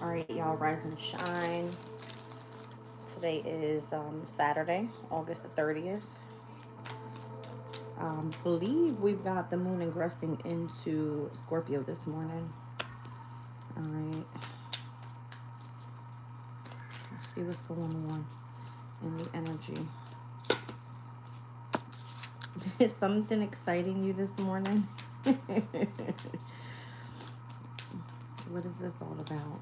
All right, y'all, rise and shine. Today is Saturday, August the 30th. Believe we've got the moon ingressing into Scorpio this morning. All right, let's see what's going on in the energy. Is something exciting you this morning? What is this all about?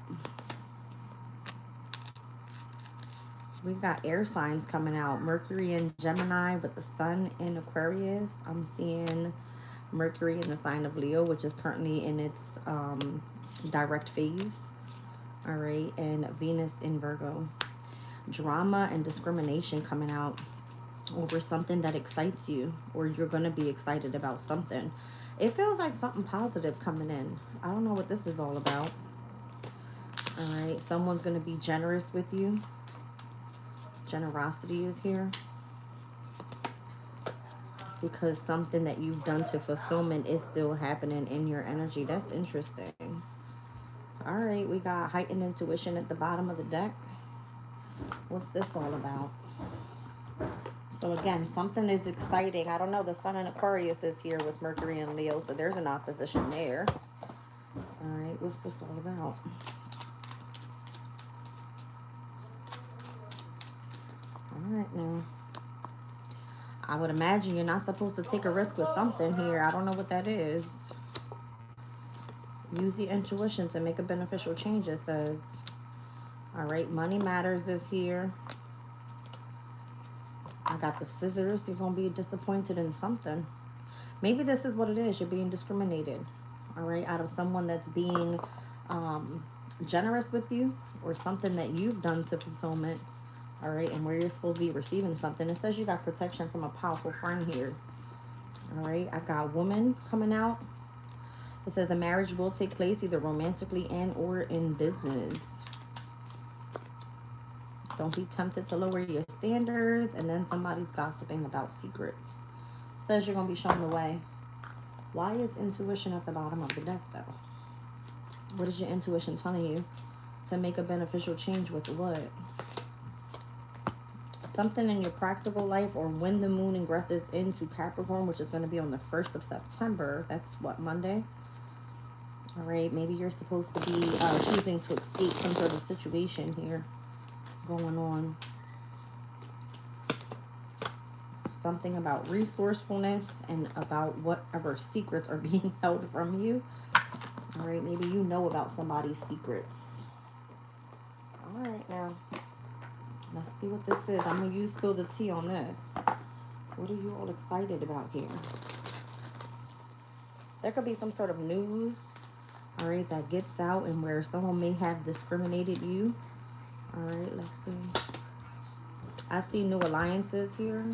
We've got air signs coming out. Mercury in Gemini with the sun in Aquarius. I'm seeing Mercury in the sign of Leo, which is currently in its direct phase. All right. And Venus in Virgo. Drama and discrimination coming out over something that excites you, or you're going to be excited about something. It feels like something positive coming in. I don't know what this is all about. All right. Someone's going to be generous with you. Generosity is here because something that you've done to fulfillment is still happening in your energy. That's interesting. All right, we got heightened intuition at the bottom of the deck. What's this all about? So again, something is exciting. I don't know. The sun in Aquarius is here with Mercury and Leo, so there's an opposition there. All right, what's this all about? All right, now. I would imagine you're not supposed to take a risk with something here. I don't know what that is. Use your intuition to make a beneficial change, it says. All right, money matters is here. I got the scissors. You're going to be disappointed in something. Maybe this is what it is. You're being discriminated. All right, out of someone that's being generous with you, or something that you've done to fulfillment. All right, and where you're supposed to be receiving something. It says you got protection from a powerful friend here. All right, I got woman coming out. It says a marriage will take place either romantically and or in business. Don't be tempted to lower your standards, and then somebody's gossiping about secrets. It says you're going to be shown the way. Why is intuition at the bottom of the deck, though? What is your intuition telling you to make a beneficial change with what? Something in your practical life, or when the moon ingresses into Capricorn, which is going to be on the 1st of September. That's what, Monday? All right, maybe you're supposed to be choosing to escape some sort of situation here going on. Something about resourcefulness and about whatever secrets are being held from you. All right, maybe you know about somebody's secrets. All right, now. Let's see what this is. I'm going to use Spill the Tea on this. What are you all excited about here? There could be some sort of news, all right, that gets out and where someone may have discriminated you. All right, let's see. I see new alliances here.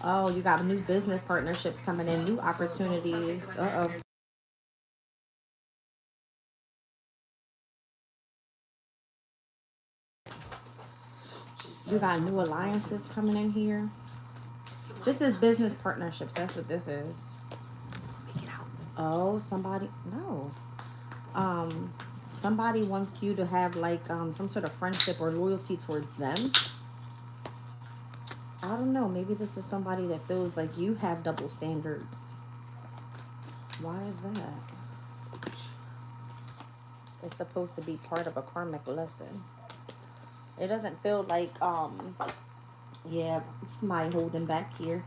Oh, you got new business partnerships coming in, new opportunities. Uh-oh. You got new alliances coming in here. This is business partnerships. That's what this is. Oh, somebody. No. Somebody wants you to have like some sort of friendship or loyalty towards them. I don't know. Maybe this is somebody that feels like you have double standards. Why is that? It's supposed to be part of a karmic lesson. It doesn't feel like, yeah, somebody holding back here.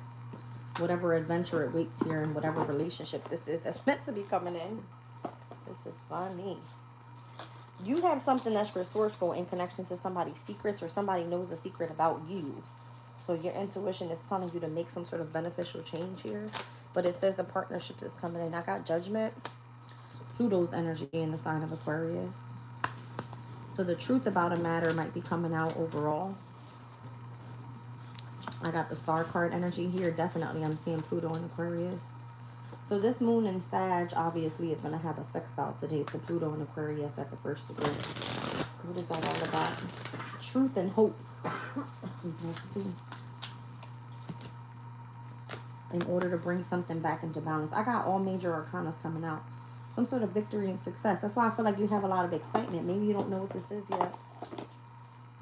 Whatever adventure awaits here and whatever relationship this is that's meant to be coming in. This is funny. You have something that's resourceful in connection to somebody's secrets, or somebody knows a secret about you. So your intuition is telling you to make some sort of beneficial change here. But it says the partnership is coming in. I got Judgment. Pluto's energy in the sign of Aquarius. So the truth about a matter might be coming out overall. I got the Star card energy here. Definitely I'm seeing Pluto in Aquarius. So this moon in Sag obviously is going to have a sextile today to Pluto in Aquarius at the 1st degree. What is that all about? Truth and hope. Let's see. In order to bring something back into balance. I got all major arcanas coming out Some sort of victory and success. That's why I feel like you have a lot of excitement. Maybe you don't know what this is yet.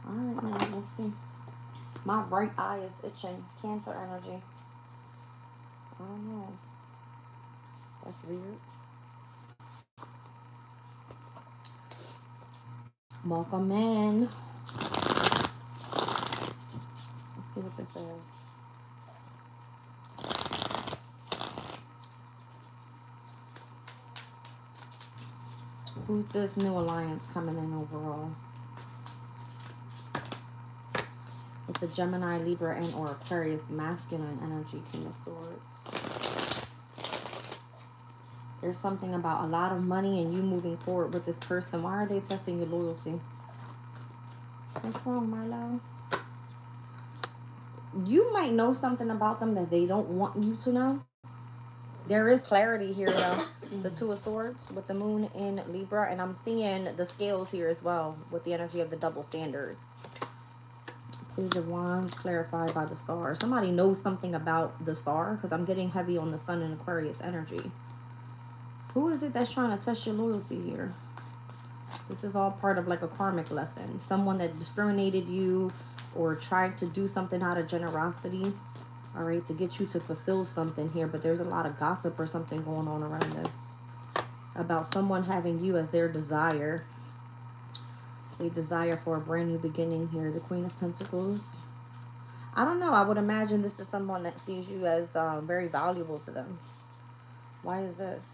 All right, now let's see. My right eye is itching. Cancer energy. I don't know. That's weird. Welcome in. Let's see what this is. Who's this new alliance coming in overall? It's a Gemini, Libra, and or Aquarius masculine energy, King of Swords. There's something about a lot of money and you moving forward with this person. Why are they testing your loyalty? What's wrong, Marlo? You might know something about them that they don't want you to know. There is clarity here, though. The Two of Swords with the moon in Libra. And I'm seeing the scales here as well with the energy of the double standard. Page of Wands clarified by the star. Somebody knows something about the star because I'm getting heavy on the Sun and Aquarius energy. Who is it that's trying to test your loyalty here? This is all part of like a karmic lesson. Someone that discriminated you or tried to do something out of generosity. All right, to get you to fulfill something here. But there's a lot of gossip or something going on around this. About someone having you as their desire. A desire for a brand new beginning here. The Queen of Pentacles. I don't know. I would imagine this is someone that sees you as very valuable to them. Why is this?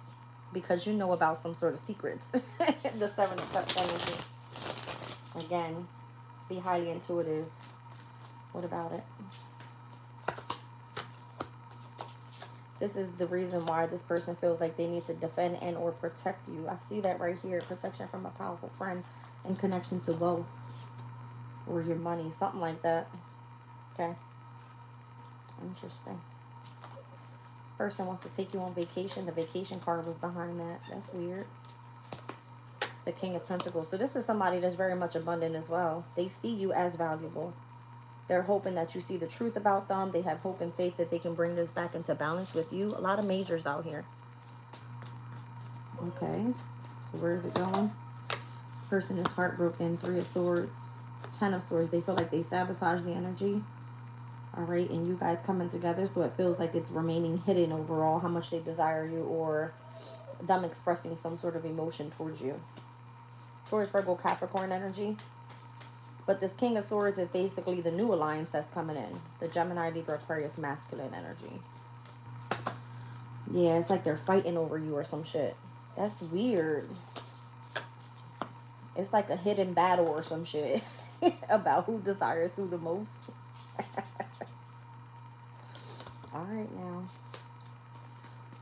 Because you know about some sort of secrets. The Seven of Cups energy. Again, be highly intuitive. What about it? This is the reason why this person feels like they need to defend and or protect you. I see that right here. Protection from a powerful friend in connection to wealth or your money. Something like that. Okay. Interesting. This person wants to take you on vacation. The vacation card was behind that. That's weird. The King of Pentacles. So this is somebody that's very much abundant as well. They see you as valuable. They're hoping that you see the truth about them. They have hope and faith that they can bring this back into balance with you. A lot of majors out here. Okay. So where is it going? This person is heartbroken. Three of Swords. 10 of Swords. They feel like they sabotage the energy. All right. And you guys coming together. So it feels like it's remaining hidden overall. How much they desire you or them expressing some sort of emotion towards you. Taurus, Virgo, Capricorn energy. But this King of Swords is basically the new alliance that's coming in. The Gemini, Libra, Aquarius, masculine energy. Yeah, it's like they're fighting over you or some shit. That's weird. It's like a hidden battle or some shit. About who desires who the most. Alright now.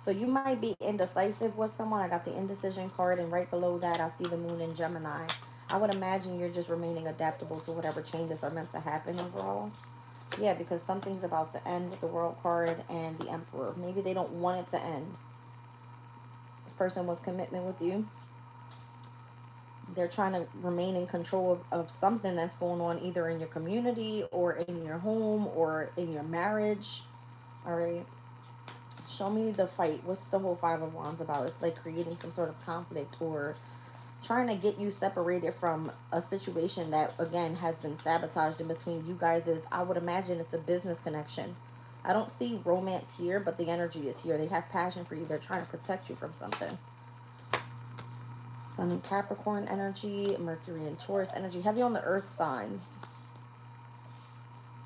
So you might be indecisive with someone. I got the indecision card. And right below that, I see the moon in Gemini. I would imagine you're just remaining adaptable to whatever changes are meant to happen overall. Yeah, because something's about to end with the World card and the Emperor. Maybe they don't want it to end. This person wants commitment with you. They're trying to remain in control of something that's going on either in your community or in your home or in your marriage. All right. Show me the fight. What's the whole Five of Wands about? It's like creating some sort of conflict or trying to get you separated from a situation that, again, has been sabotaged in between you guys. I would imagine it's a business connection. I don't see romance here, but the energy is here. They have passion for you. They're trying to protect you from something. Sun and Capricorn energy, Mercury and Taurus energy. Heavy on the earth signs.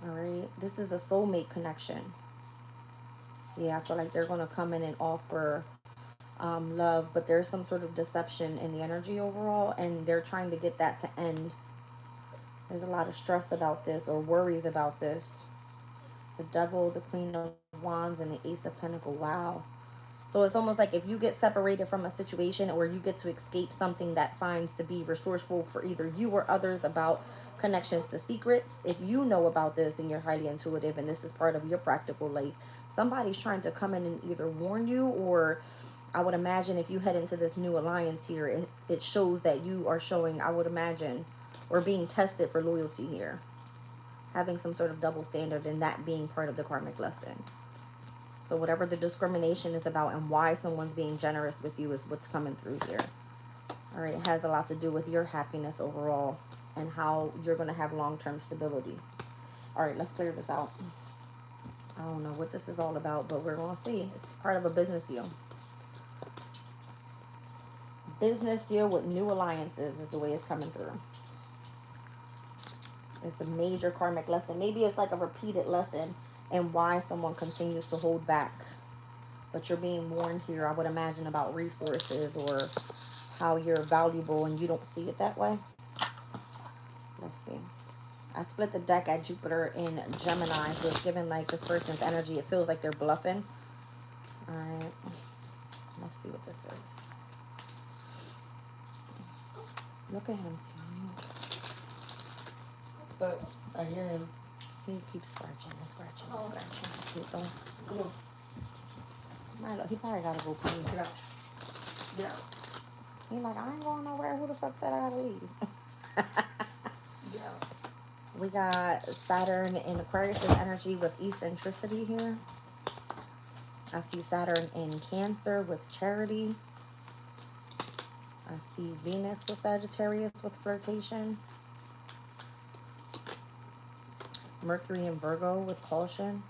All right. This is a soulmate connection. Yeah, I feel like they're going to come in and offer love, but there's some sort of deception in the energy overall, and they're trying to get that to end. There's a lot of stress about this or worries about this. The Devil, the Queen of Wands, and the Ace of Pentacles. Wow. So it's almost like if you get separated from a situation or you get to escape something that finds to be resourceful for either you or others about connections to secrets, if you know about this and you're highly intuitive and this is part of your practical life, somebody's trying to come in and either warn you, or I would imagine if you head into this new alliance here, it shows that you are showing, I would imagine, or being tested for loyalty here. Having some sort of double standard and that being part of the karmic lesson. So whatever the discrimination is about and why someone's being generous with you is what's coming through here. All right, it has a lot to do with your happiness overall and how you're going to have long-term stability. All right, let's clear this out. I don't know what this is all about, but we're going to see. It's part of a business deal. Business deal with new alliances is the way it's coming through. It's a major karmic lesson. Maybe it's like a repeated lesson and why someone continues to hold back. But you're being warned here, I would imagine, about resources or how you're valuable and you don't see it that way. Let's see. I split the deck at Jupiter in Gemini, so it's giving like this person's energy. It feels like they're bluffing. All right. Let's see what this is. Look at him, Tiani. But I hear him. He keeps scratching and scratching and scratching. Keep going. Come on. Milo, he probably gotta go pee. Get out. Get out. He's like, I ain't going nowhere. Who the fuck said I gotta leave? Get out. We got Saturn in Aquarius energy with eccentricity here. I see Saturn in Cancer with charity. I see Venus with Sagittarius with flirtation. Mercury in Virgo with caution.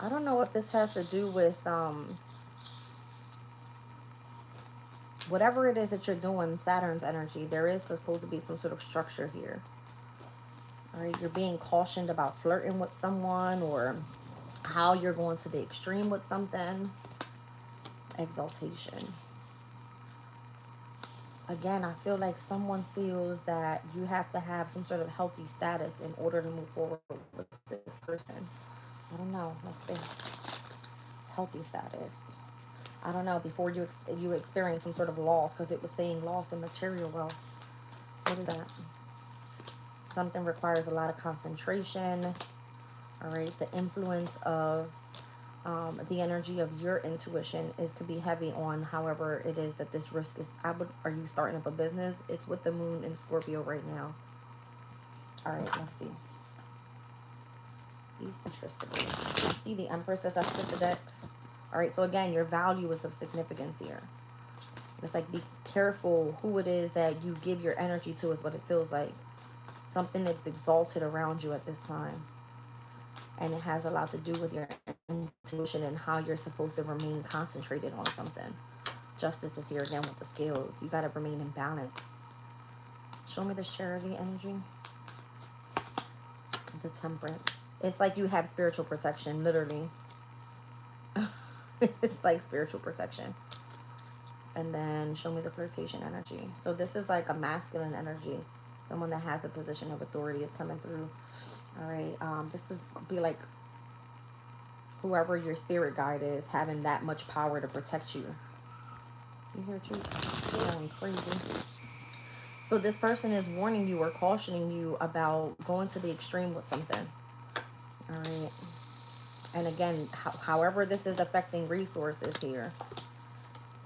I don't know what this has to do with whatever it is that you're doing, Saturn's energy. There is supposed to be some sort of structure here. All right, you're being cautioned about flirting with someone or how you're going to the extreme with something. Exaltation. Again, I feel like someone feels that you have to have some sort of healthy status in order to move forward with this person. I don't know. Let's see. Healthy status. I don't know. Before you experience some sort of loss, because it was saying loss in material wealth. What is that? Something requires a lot of concentration. All right. The influence of the energy of your intuition could be heavy on however it is that this risk is. Are you starting up a business? It's with the moon in Scorpio right now. All right, let's see. Eccentricity. I see the Empress as I split the deck. All right, so again, your value is of significance here. It's like, be careful who it is that you give your energy to is what it feels like. Something that's exalted around you at this time. And it has a lot to do with your intuition and how you're supposed to remain concentrated on something. Justice is here again with the scales. You got to remain in balance. Show me this charity energy. The Temperance. It's like you have spiritual protection, literally. It's like spiritual protection. And then show me the flirtation energy. So this is like a masculine energy. Someone that has a position of authority is coming through. All right, this is be like whoever your spirit guide is having that much power to protect you. You hear, Chief? Going crazy. So this person is warning you or cautioning you about going to the extreme with something. All right. And again, however this is affecting resources here.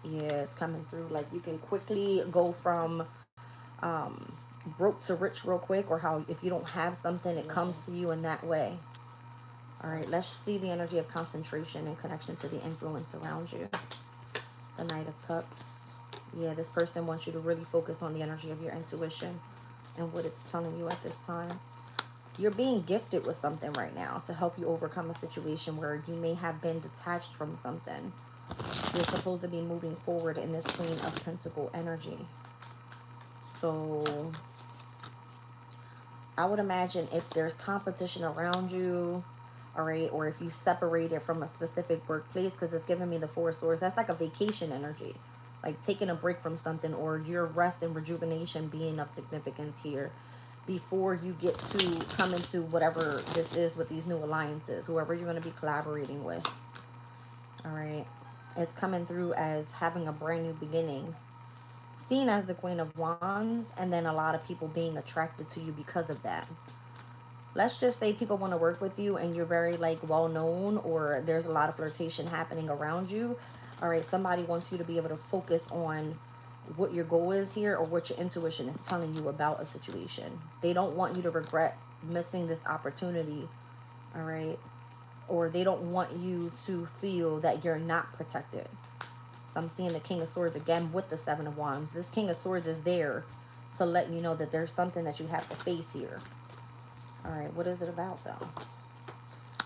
Yeah, it's coming through. Like you can quickly go from broke to rich real quick, or how if you don't have something, it comes to you in that way. All right, let's see the energy of concentration and connection to the influence around you. The Knight of Cups. Yeah, this person wants you to really focus on the energy of your intuition and what it's telling you at this time. You're being gifted with something right now to help you overcome a situation where you may have been detached from something. You're supposed to be moving forward in this Queen of Pentacle energy. So I would imagine if there's competition around you, all right, or if you separated from a specific workplace, because it's giving me the Four of Swords, that's like a vacation energy, like taking a break from something, or your rest and rejuvenation being of significance here before you get to come into whatever this is with these new alliances, whoever you're going to be collaborating with. All right, it's coming through as having a brand new beginning, seen as the Queen of Wands, and then a lot of people being attracted to you because of that. Let's just say people want to work with you and you're very like well known, or there's a lot of flirtation happening around you. All right, somebody wants you to be able to focus on what your goal is here, or what your intuition is telling you about a situation. They don't want you to regret missing this opportunity. All right, or they don't want you to feel that you're not protected. I'm seeing the King of Swords again with the Seven of Wands. This King of Swords is there to let you know that there's something that you have to face here. All right, what is it about though?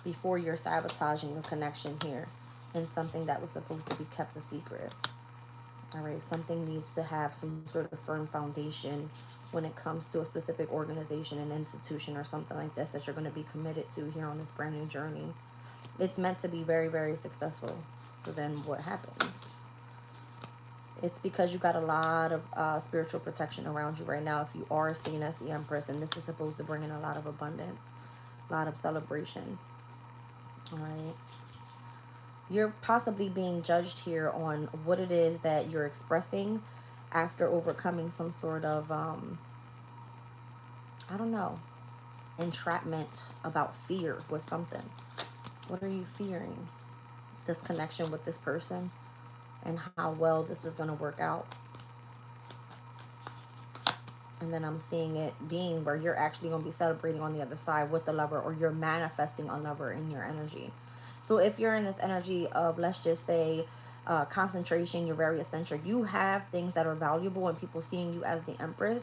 Before you're sabotaging your connection here and something that was supposed to be kept a secret. All right, something needs to have some sort of firm foundation when it comes to a specific organization, an institution, or something like this that you're going to be committed to here on this brand new journey. It's meant to be very, very successful. So then what happens? It's because you got a lot of spiritual protection around you right now. If you are seen as the Empress, and this is supposed to bring in a lot of abundance, a lot of celebration. All right. You're possibly being judged here on what it is that you're expressing after overcoming some sort of, I don't know, entrapment about fear with something. What are you fearing? This connection with this person and how well this is going to work out. And then I'm seeing it being where you're actually going to be celebrating on the other side with the lover, or you're manifesting a lover in your energy. So if you're in this energy of, let's just say, concentration, you're very eccentric, you have things that are valuable and people seeing you as the Empress.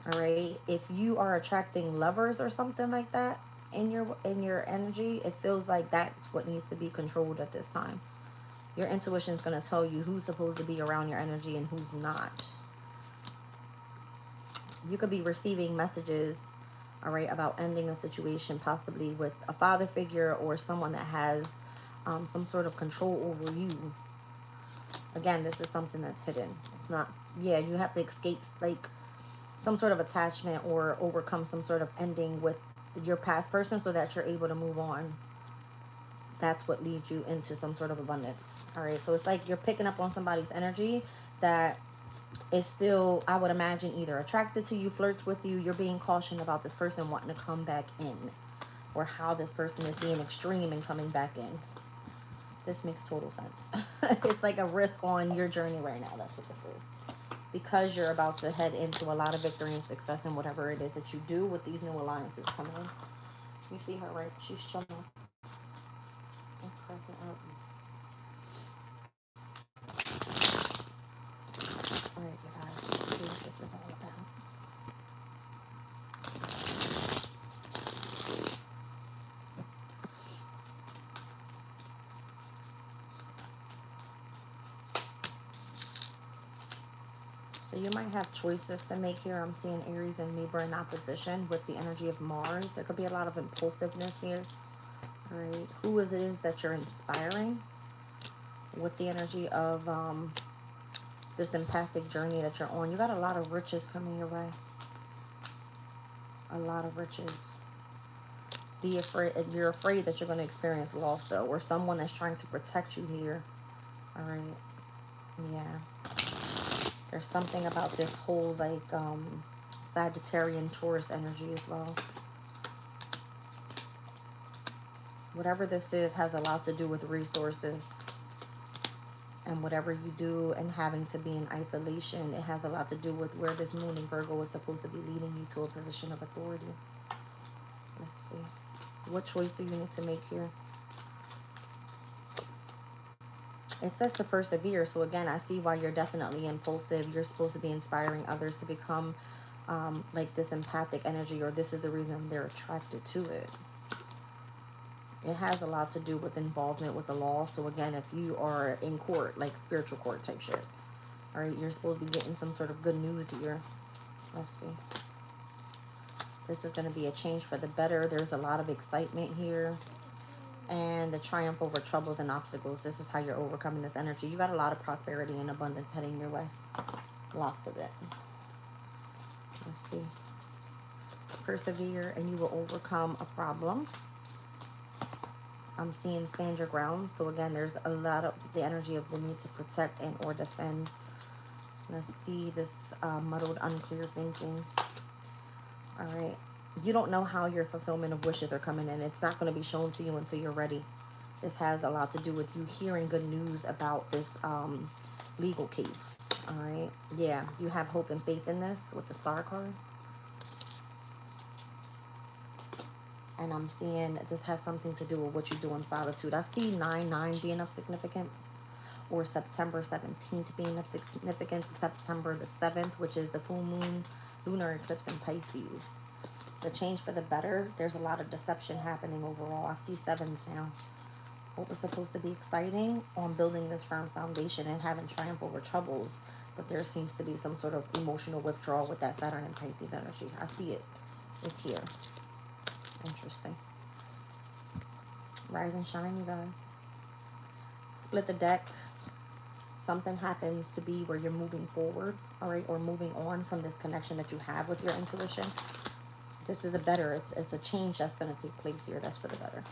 All right. If you are attracting lovers or something like that in your energy, it feels like that's what needs to be controlled at this time. Your intuition is going to tell you who's supposed to be around your energy and who's not. You could be receiving messages, all right, about ending a situation, possibly with a father figure or someone that has some sort of control over you. Again, this is something that's hidden. It's not, yeah, you have to escape like some sort of attachment or overcome some sort of ending with your past person so that you're able to move on. That's what leads you into some sort of abundance. All right, so it's like you're picking up on somebody's energy that is still, I would imagine, either attracted to you, flirts with you. You're being cautioned about this person wanting to come back in, or how this person is being extreme and coming back in. This makes total sense. It's like a risk on your journey right now. That's what this is. Because you're about to head into a lot of victory and success in whatever it is that you do with these new alliances coming in. You see her, right? She's chilling. I'm cracking up. All right, you guys. Let's see what this is all about. So you might have choices to make here. I'm seeing Aries and Libra in opposition with the energy of Mars. There could be a lot of impulsiveness here. All right. Who is it that you're inspiring with the energy of this empathic journey that you're on? You got a lot of riches coming your way. A lot of riches. Be afraid. You're afraid that you're going to experience loss, though, or someone that's trying to protect you here. All right. Yeah. There's something about this whole, like, Sagittarian Taurus energy as well. Whatever this is has a lot to do with resources. And whatever you do and having to be in isolation, it has a lot to do with where this moon in Virgo is supposed to be leading you to a position of authority. Let's see. What choice do you need to make here? It says to persevere. So again, I see why you're definitely impulsive. You're supposed to be inspiring others to become like this empathic energy, or this is the reason they're attracted to it. It has a lot to do with involvement with the law. So again, if you are in court, like spiritual court type shit, all right, you're supposed to be getting some sort of good news here. Let's see. This is going to be a change for the better. There's a lot of excitement here. And the triumph over troubles and obstacles. This is how you're overcoming this energy. You got a lot of prosperity and abundance heading your way. Lots of it. Let's see. Persevere and you will overcome a problem. I'm seeing stand your ground. So again, there's a lot of the energy of the need to protect and or defend. Let's see this muddled, unclear thinking. All right. You don't know how your fulfillment of wishes are coming in. It's not going to be shown to you until you're ready. This has a lot to do with you hearing good news about this legal case. All right. Yeah. You have hope and faith in this with the Star card. And I'm seeing this has something to do with what you do in solitude. I see 9/9 being of significance, or September 17th being of significance, September the 7th, which is the full moon lunar eclipse in Pisces. The change for the better. There's a lot of deception happening overall. I see sevens now. What was supposed to be exciting on building this firm foundation and having triumph over troubles, but there seems to be some sort of emotional withdrawal with that Saturn and Pisces energy. I see it. It's here. Interesting. Rise and shine, you guys. Split the deck. Something happens to be where you're moving forward, all right, or moving on from this connection that you have with your intuition. This is a better, it's a change that's going to take place here. That's for the better.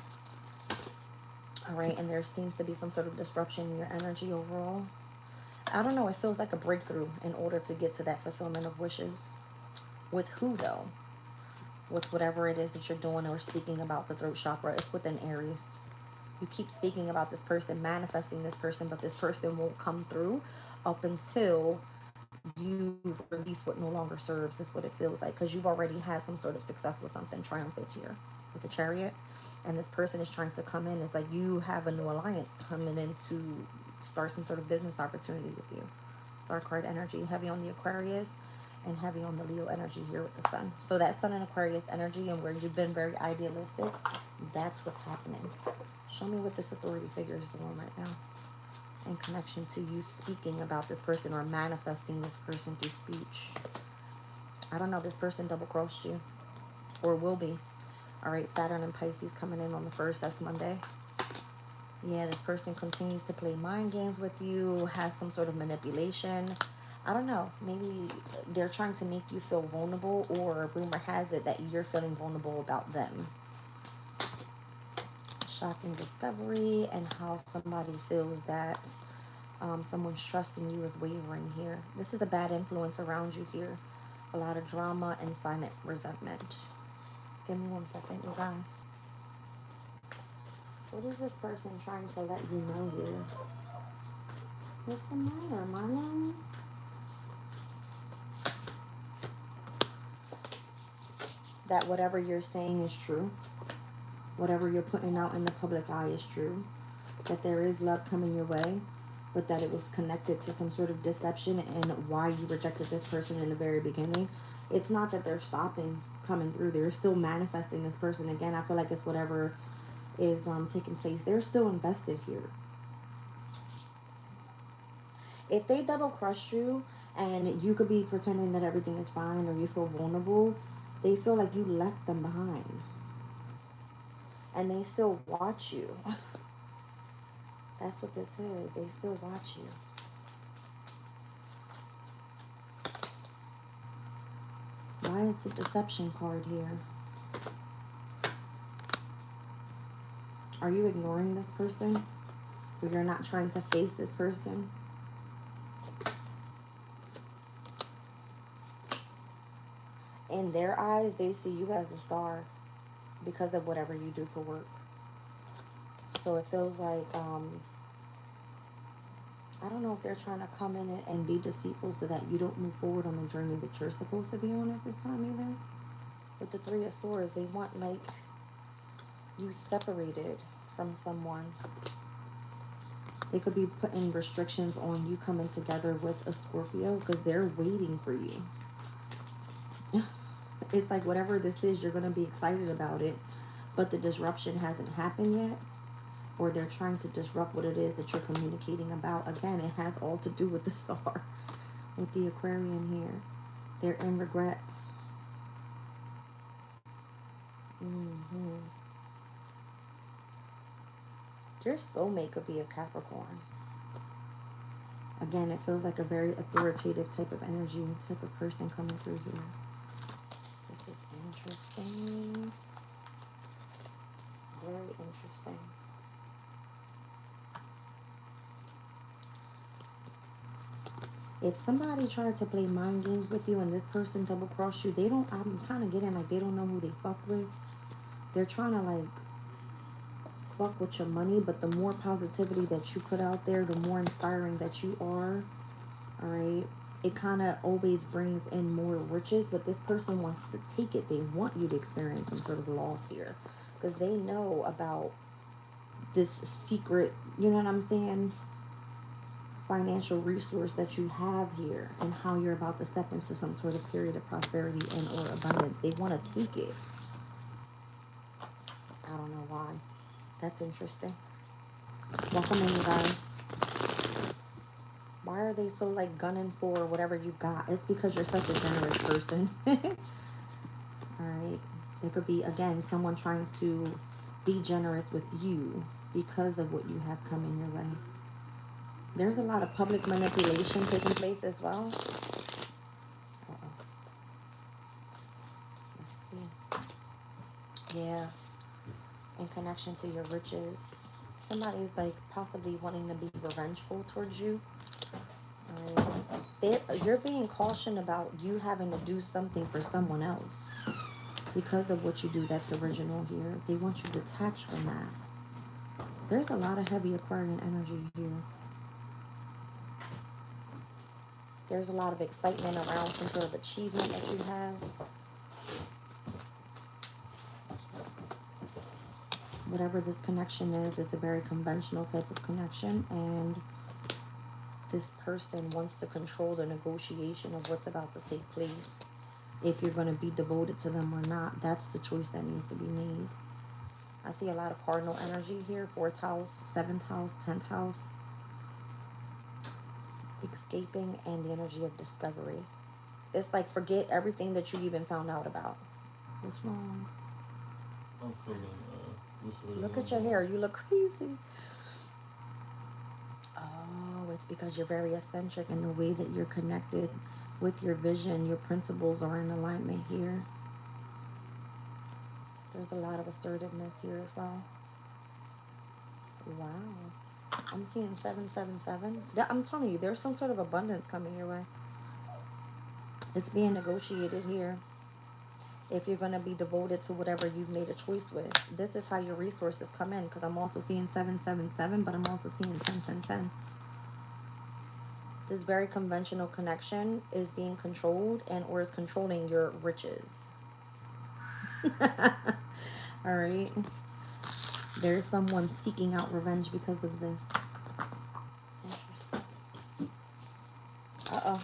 All right, and there seems to be some sort of disruption in your energy overall. I don't know, it feels like a breakthrough in order to get to that fulfillment of wishes. With who, though? With whatever it is that you're doing or speaking about the throat chakra. It's within Aries. You keep speaking about this person, manifesting this person, but this person won't come through up until you release what no longer serves, is what it feels like, because you've already had some sort of success with something. Triumph is here with the Chariot, and this person is trying to come in. It's like you have a new alliance coming in to start some sort of business opportunity with you. Star card energy, heavy on the Aquarius and heavy on the Leo energy here with the Sun. So that Sun and Aquarius energy, and where you've been very idealistic, that's what's happening. Show me what this authority figure is doing right now in connection to you speaking about this person or manifesting this person through speech. I don't know, this person double-crossed you or will be. All right, Saturn and Pisces coming in on the 1st. That's Monday. Yeah, this person continues to play mind games with you, has some sort of manipulation. I don't know. Maybe they're trying to make you feel vulnerable, or rumor has it that you're feeling vulnerable about them. Shocking discovery, and how somebody feels that someone's trust in you is wavering here. This is a bad influence around you here. A lot of drama and silent resentment. Give me 1 second, you guys. What is this person trying to let you know here? What's the matter, Marlon? That whatever you're saying is true. Whatever you're putting out in the public eye is true. That there is love coming your way, but that it was connected to some sort of deception and why you rejected this person in the very beginning. It's not that they're stopping coming through. They're still manifesting this person. Again, I feel like it's whatever is taking place. They're still invested here. If they double cross you and you could be pretending that everything is fine, or you feel vulnerable, they feel like you left them behind. And they still watch you. That's what this is. They still watch you. Why is the deception card here? Are you ignoring this person? Or you're not trying to face this person? In their eyes, they see you as a star because of whatever you do for work. So it feels like, I don't know if they're trying to come in and be deceitful so that you don't move forward on the journey that you're supposed to be on at this time either. With the 3 of Swords, they want like you separated from someone. They could be putting restrictions on you coming together with a Scorpio because they're waiting for you. It's like whatever this is, you're going to be excited about it, but the disruption hasn't happened yet, or they're trying to disrupt what it is that you're communicating about. Again, it has all to do with the star, with the Aquarian here. They're in regret. Your soulmate could be a Capricorn. Again, it feels like a very authoritative type of energy, type of person coming through here. This is interesting. Very interesting. If somebody tried to play mind games with you and this person double crossed you, they don't, I'm kind of getting like they don't know who they fuck with. They're trying to like fuck with your money, but the more positivity that you put out there, the more inspiring that you are, all right, it kind of always brings in more riches. But this person wants to take it. They want you to experience some sort of loss here. because they know about this secret, you know what I'm saying, financial resource that you have here, and how you're about to step into some sort of period of prosperity and or abundance. They want to take it. I don't know why. That's interesting. Welcome in, you guys. Why are they so like gunning for whatever you got? It's because you're such a generous person. All right. There could be, again, someone trying to be generous with you because of what you have coming your way. There's a lot of public manipulation taking place as well. Uh-oh. Let's see. Yeah. In connection to your riches. Somebody's like possibly wanting to be revengeful towards you. You're being cautioned about you having to do something for someone else because of what you do that's original here. They want you detached from that. There's a lot of heavy Aquarian energy here. There's a lot of excitement around some sort of achievement that you have. Whatever this connection is, it's a very conventional type of connection, and this person wants to control the negotiation of what's about to take place. If you're going to be devoted to them or not, that's the choice that needs to be made. I see a lot of cardinal energy here. 4th house, 7th house, 10th house. Escaping and the energy of discovery. It's like forget everything that you even found out about. What's wrong? I'm feeling, Look at your hair. You look crazy. Oh, it's because you're very eccentric in the way that you're connected with your vision. Your principles are in alignment here. There's a lot of assertiveness here as well. Wow. I'm seeing 777. I'm telling you, there's some sort of abundance coming your way. It's being negotiated here. If you're going to be devoted to whatever you've made a choice with, this is how your resources come in, because I'm also seeing 777, but I'm also seeing 10. This very conventional connection is being controlled and or is controlling your riches. All right. There's someone seeking out revenge because of this. Interesting. Uh-oh.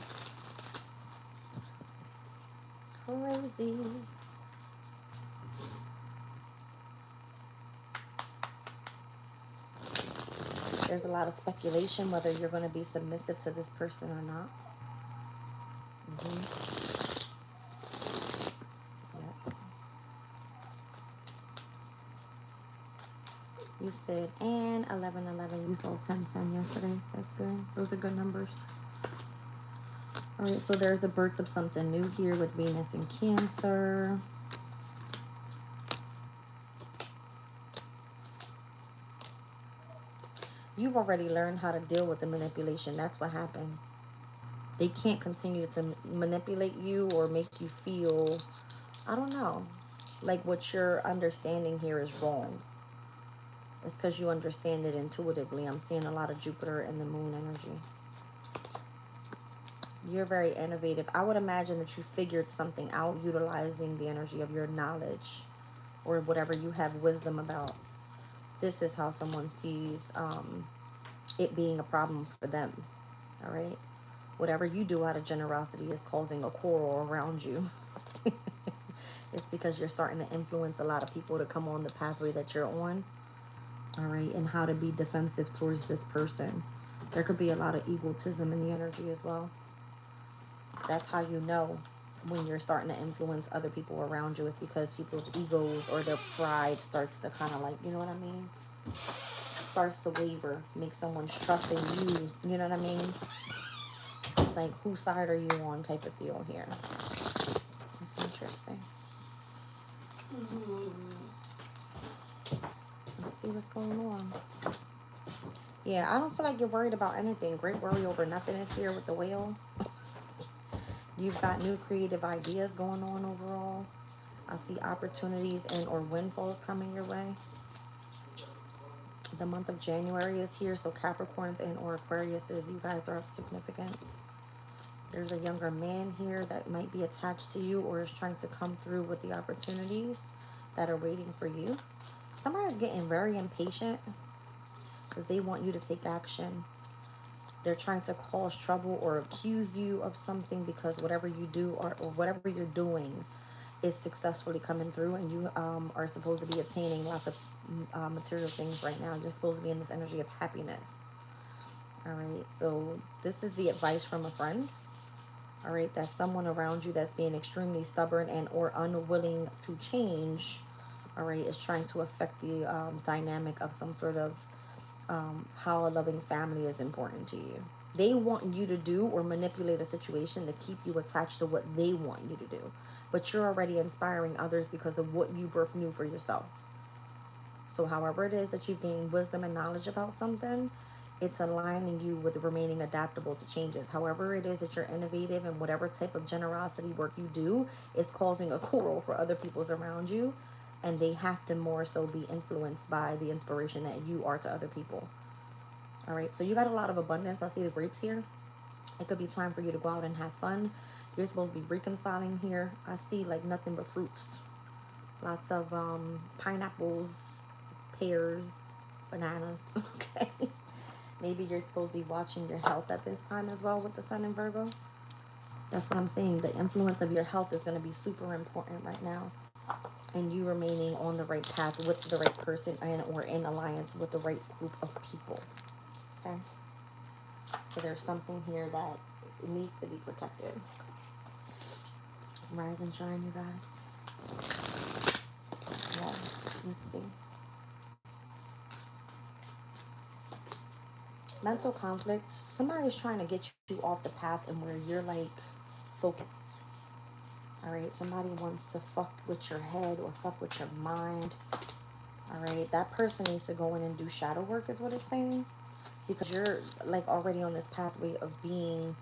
Crazy. There's a lot of speculation whether you're going to be submissive to this person or not. Yep. You said, and 1111. You sold 1010 yesterday. That's good. Those are good numbers. All right, so there's the birth of something new here with Venus in Cancer. You've already learned how to deal with the manipulation. That's what happened. They can't continue to manipulate you or make you feel, I don't know, like what you're understanding here is wrong. It's because you understand it intuitively. I'm seeing a lot of Jupiter and the moon energy. You're very innovative. I would imagine that you figured something out utilizing the energy of your knowledge or whatever you have wisdom about. This is how someone sees it being a problem for them. All right? Whatever you do out of generosity is causing a quarrel around you. It's because you're starting to influence a lot of people to come on the pathway that you're on. All right? And how to be defensive towards this person. There could be a lot of egotism in the energy as well. That's how you know when you're starting to influence other people around you, is because people's egos or their pride starts to kind of like, you know what I mean? Starts to waver, make someone's trust in you, you know what I mean? It's like, whose side are you on type of deal here. That's interesting. Let's see what's going on. Yeah, I don't feel like you're worried about anything. Great worry over nothing is here with the whale. You've got new creative ideas going on overall. I see opportunities and or windfalls coming your way. The month of January is here, so Capricorns and or Aquariuses, you guys are of significance. There's a younger man here that might be attached to you or is trying to come through with the opportunities. that are waiting for you. Somebody's getting very impatient because they want you to take action. They're trying to cause trouble or accuse you of something because whatever you do or whatever you're doing is successfully coming through, and you are supposed to be attaining lots of material things right now. You're supposed to be in this energy of happiness. All right, so this is the advice from a friend. All right, that's someone around you that's being extremely stubborn and or unwilling to change. All right, is trying to affect the dynamic of some sort of how a loving family is important to you. They want you to do or manipulate a situation to keep you attached to what they want you to do. But you're already inspiring others because of what you both knew for yourself. So however it is that you gain wisdom and knowledge about something, it's aligning you with remaining adaptable to changes. However it is that you're innovative and whatever type of generosity work you do is causing a quarrel for other people's around you. And they have to more so be influenced by the inspiration that you are to other people. All right, so you got a lot of abundance. I see the grapes here. It could be time for you to go out and have fun. You're supposed to be reconciling here. I see like nothing but fruits. Lots of pineapples, pears, bananas. Okay. Maybe you're supposed to be watching your health at this time as well with the sun in Virgo. That's what I'm saying. The influence of your health is going to be super important right now. And you remaining on the right path with the right person and or in alliance with the right group of people. Okay? So there's something here that it needs to be protected. Rise and shine, you guys. Yeah, let's see. Mental conflict. Somebody's trying to get you off the path and where you're like focused. All right, somebody wants to fuck with your head or fuck with your mind. All right, that person needs to go in and do shadow work is what it's saying. Because you're like already on this pathway of being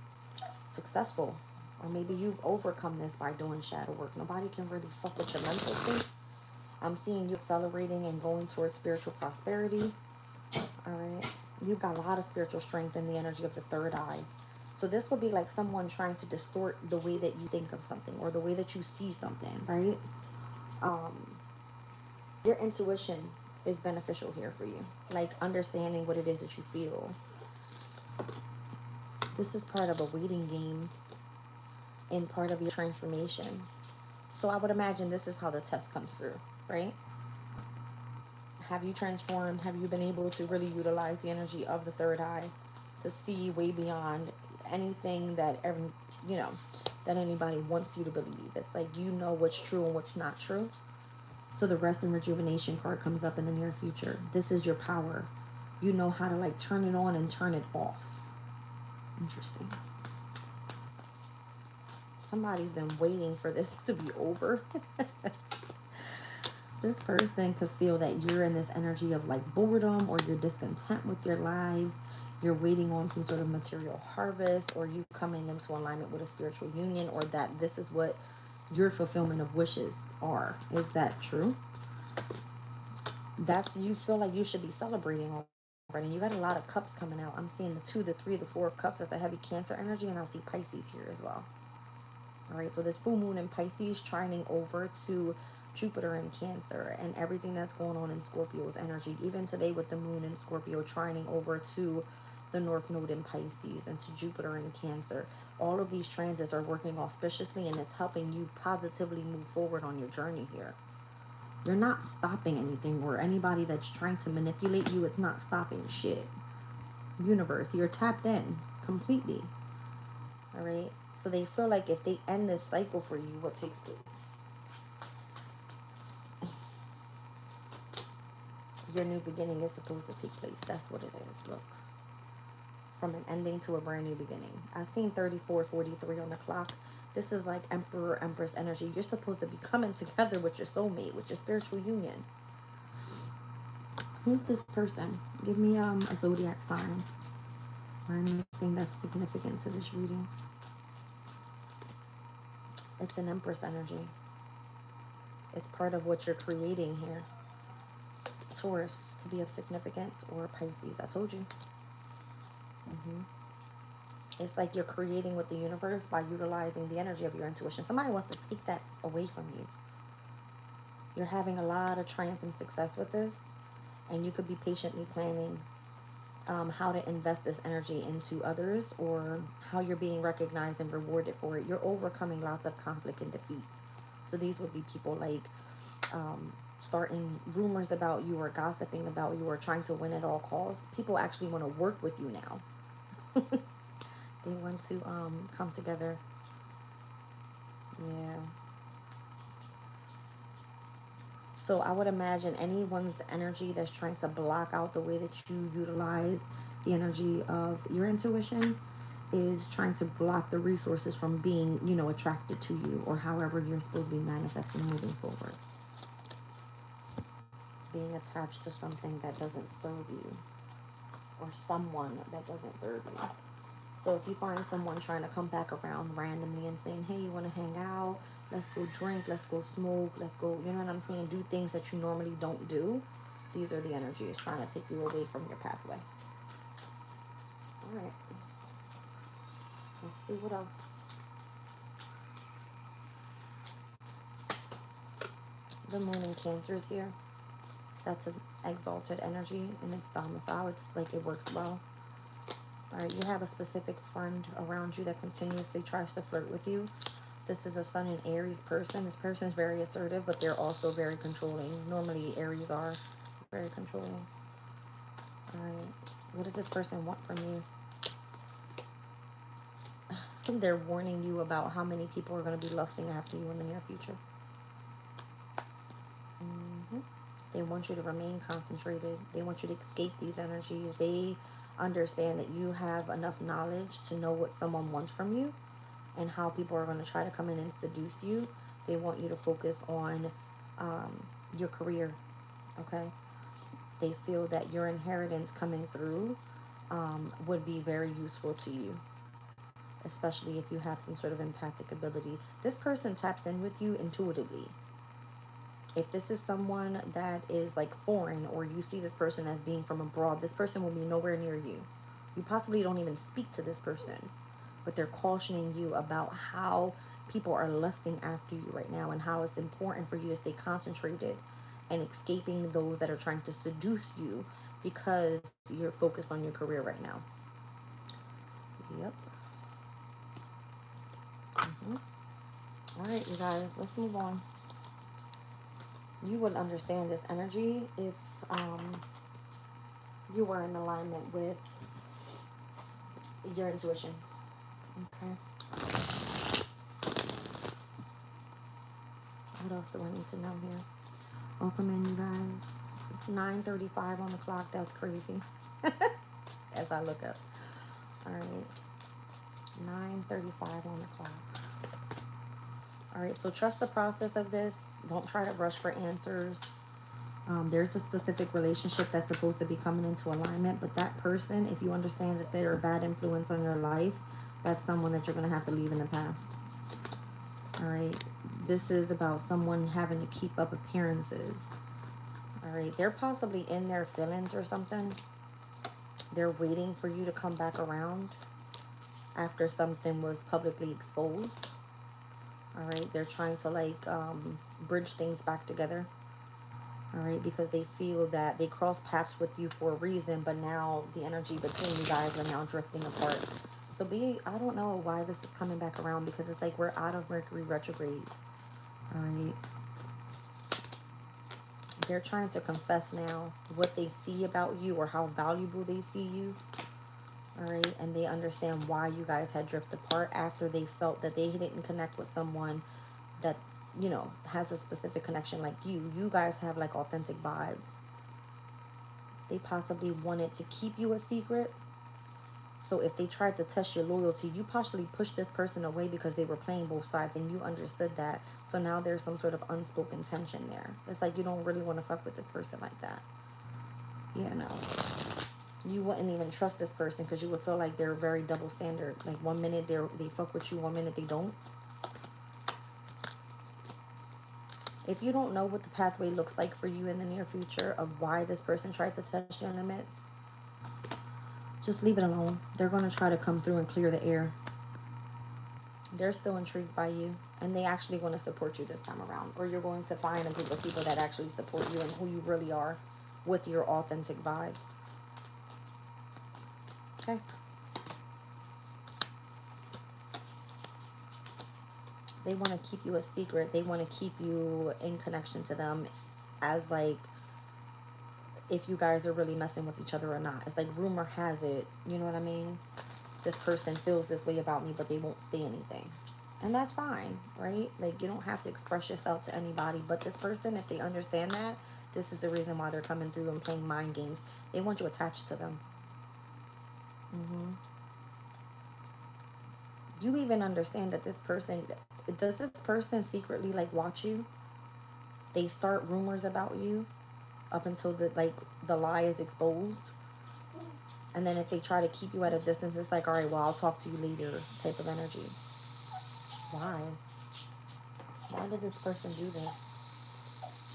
successful. Or maybe you've overcome this by doing shadow work. Nobody can really fuck with your mental state. I'm seeing you accelerating and going towards spiritual prosperity. All right, you've got a lot of spiritual strength in the energy of the third eye. So this would be like someone trying to distort the way that you think of something or the way that you see something, right? Your intuition is beneficial here for you. Like understanding what it is that you feel. This is part of a waiting game and part of your transformation. So I would imagine this is how the test comes through, right? Have you transformed? Have you been able to really utilize the energy of the third eye to see way beyond anything that that anybody wants you to believe? It's like you know what's true and what's not true. So the rest and rejuvenation card comes up in the near future. This is your power. You know how to like turn it on and turn it off. Interesting. Somebody's been waiting for this to be over. This person could feel that you're in this energy of like boredom or you're discontent with your life. You're waiting on some sort of material harvest or you coming into alignment with a spiritual union or that this is what your fulfillment of wishes are. Is that true? That's, you feel like you should be celebrating already. You got a lot of cups coming out. I'm seeing the 2, the 3, the 4 of cups. That's a heavy Cancer energy, and I see Pisces here as well. All right, so this full moon in Pisces trining over to Jupiter in Cancer and everything that's going on in Scorpio's energy. Even today with the moon in Scorpio trining over to the North Node in Pisces and to Jupiter in Cancer. All of these transits are working auspiciously and it's helping you positively move forward on your journey here. You're not stopping anything, or anybody that's trying to manipulate you, it's not stopping shit. Universe, you're tapped in completely. All right, so they feel like if they end this cycle for you, what takes place? Your new beginning is supposed to take place. That's what it is. Look, from an ending to a brand new beginning. I've seen 34:43 on the clock. This is like Emperor, Empress energy. You're supposed to be coming together with your soulmate, with your spiritual union. Who's this person? Give me a zodiac sign or anything that's significant to this reading. It's an Empress energy. It's part of what you're creating here. Taurus could be of significance, or Pisces. I told you. It's like you're creating with the universe by utilizing the energy of your intuition. Somebody wants to take that away from you. You're having a lot of triumph and success with this, and you could be patiently planning how to invest this energy into others, or how you're being recognized and rewarded for it. You're overcoming lots of conflict and defeat. So these would be people like starting rumors about you, or gossiping about you, or trying to win at all costs. People actually want to work with you now. They want to come together. Yeah. So I would imagine anyone's energy that's trying to block out the way that you utilize the energy of your intuition is trying to block the resources from being, you know, attracted to you, or however you're supposed to be manifesting moving forward. Being attached to something that doesn't serve you, or someone that doesn't serve you. So if you find someone trying to come back around randomly and saying, hey, you want to hang out? Let's go drink, let's go smoke, let's go, you know what I'm saying? Do things that you normally don't do. These are the energies trying to take you away from your pathway. All right. Let's see what else. The moon in Cancer is here. That's an exalted energy in its domicile. It's like it works well. All right, you have a specific friend around you that continuously tries to flirt with you. This is a Sun and Aries person. This person is very assertive, but they're also very controlling. Normally, Aries are very controlling. All right, what does this person want from you? I think they're warning you about how many people are going to be lusting after you in the near future. They want you to remain concentrated. They want you to escape these energies. They understand that you have enough knowledge to know what someone wants from you and how people are going to try to come in and seduce you. They want you to focus on your career, okay? They feel that your inheritance coming through would be very useful to you, especially if you have some sort of empathic ability. This person taps in with you intuitively. If this is someone that is like foreign, or you see this person as being from abroad, this person will be nowhere near you. You possibly don't even speak to this person, but they're cautioning you about how people are lusting after you right now, and how it's important for you to stay concentrated and escaping those that are trying to seduce you, because you're focused on your career right now. Yep. All right, you guys, let's move on. You would understand this energy if you were in alignment with your intuition. Okay. What else do I need to know here? Welcome in, you guys. It's 9:35 on the clock. That's crazy. As I look up. All right. 9:35 on the clock. All right, so trust the process of this. Don't try to rush for answers. There's a specific relationship that's supposed to be coming into alignment, but that person, if you understand that they're a bad influence on your life, that's someone that you're going to have to leave in the past. All right, this is about someone having to keep up appearances. All right, they're possibly in their feelings or something. They're waiting for you to come back around after something was publicly exposed. All right, they're trying to like bridge things back together. All right, because they feel that they crossed paths with you for a reason, but now the energy between you guys are now drifting apart. So I don't know why this is coming back around, because it's like we're out of Mercury retrograde. All right. They're trying to confess now what they see about you, or how valuable they see you. All right, and they understand why you guys had drifted apart after they felt that they didn't connect with someone that, you know, has a specific connection like you. You guys have like authentic vibes. They possibly wanted to keep you a secret. So if they tried to test your loyalty, you possibly pushed this person away because they were playing both sides, and you understood that. So now there's some sort of unspoken tension there. It's like you don't really want to fuck with this person like that. Yeah, no. You wouldn't even trust this person, because you would feel like they're very double standard. Like 1 minute they fuck with you, 1 minute they don't. If you don't know what the pathway looks like for you in the near future of why this person tried to test your limits, just leave it alone. They're going to try to come through and clear the air. They're still intrigued by you, and they actually want to support you this time around. Or you're going to find a group of people that actually support you and who you really are with your authentic vibe. Okay. They want to keep you a secret. They want to keep you in connection to them as like if you guys are really messing with each other or not. It's like rumor has it, you know what I mean? This person feels this way about me, but they won't say anything. And that's fine, right? Like, you don't have to express yourself to anybody but this person. If they understand that, this is the reason why they're coming through and playing mind games. They want you attached to them. You even understand that this person, does this person secretly like watch you? They start rumors about you up until the lie is exposed. And then if they try to keep you at a distance, it's like, all right, well, I'll talk to you later type of energy. Why? Why did this person do this?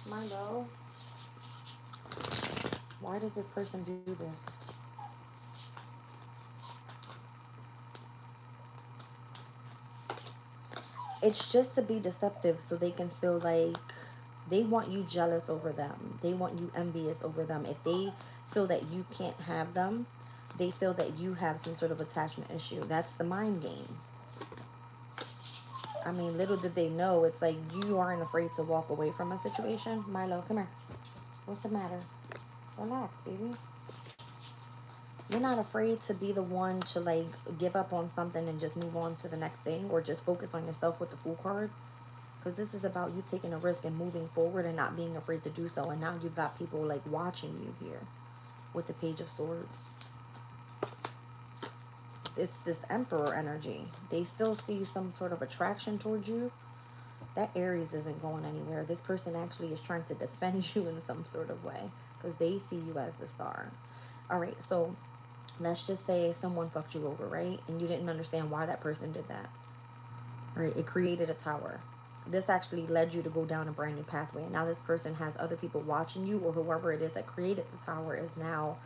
My love. Why does this person do this? It's just to be deceptive so they can feel like they want you jealous over them. They want you envious over them. If they feel that you can't have them, they feel that you have some sort of attachment issue. That's the mind game. I mean, little did they know, it's like you aren't afraid to walk away from a situation. Milo, come here. What's the matter? Relax, baby. You're not afraid to be the one to like give up on something and just move on to the next thing, or just focus on yourself with the Fool card. Because this is about you taking a risk and moving forward and not being afraid to do so. And now you've got people like watching you here with the Page of Swords. It's this Emperor energy. They still see some sort of attraction towards you. That Aries isn't going anywhere. This person actually is trying to defend you in some sort of way because they see you as the star. All right, so let's just say someone fucked you over, right? And you didn't understand why that person did that. All right, it created a tower. This actually led you to go down a brand new pathway. And now this person has other people watching you, or whoever it is that created the tower is now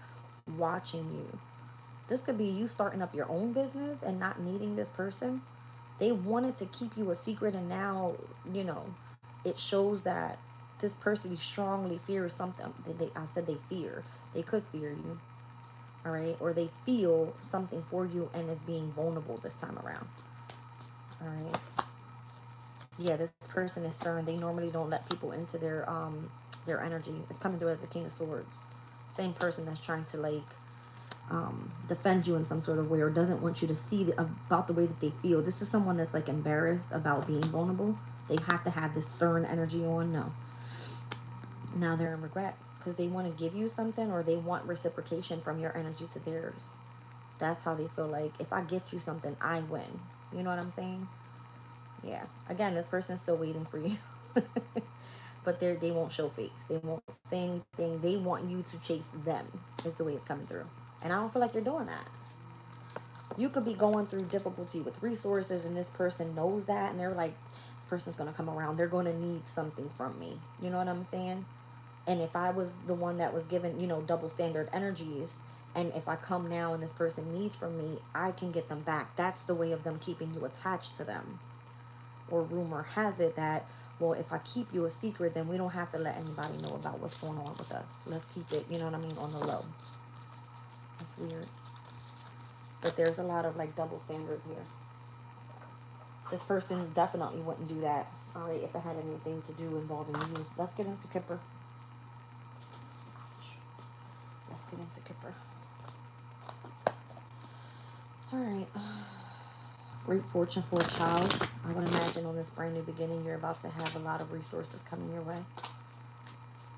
watching you. This could be you starting up your own business and not needing this person. They wanted to keep you a secret, and now, you know, it shows that this person strongly fears something. I said they fear. They could fear you, all right? Or they feel something for you and is being vulnerable this time around, all right? Yeah, this person is stern. They normally don't let people into their energy. It's coming through as the King of Swords. Same person that's trying to like defend you in some sort of way, or doesn't want you to see about the way that they feel. This is someone that's like embarrassed about being vulnerable. They have to have this stern energy on. No. Now they're in regret because they want to give you something, or they want reciprocation from your energy to theirs. That's how they feel like, if I gift you something, I win. You know what I'm saying? Yeah. Again, this person's still waiting for you. But they won't show face. They won't say anything. They want you to chase them, is the way it's coming through. And I don't feel like they're doing that. You could be going through difficulty with resources, and this person knows that, and they're like, this person's going to come around. They're going to need something from me. You know what I'm saying? And if I was the one that was given, you know, double standard energies, and if I come now and this person needs from me, I can get them back. That's the way of them keeping you attached to them. Or rumor has it that, well, if I keep you a secret, then we don't have to let anybody know about what's going on with us. Let's keep it, you know what I mean, on the low. That's weird. But there's a lot of like double standards here. This person definitely wouldn't do that, all right, if it had anything to do involving you. Let's get into Kipper. Let's get into Kipper. All right. Great fortune for a child. I would imagine on this brand new beginning, you're about to have a lot of resources coming your way.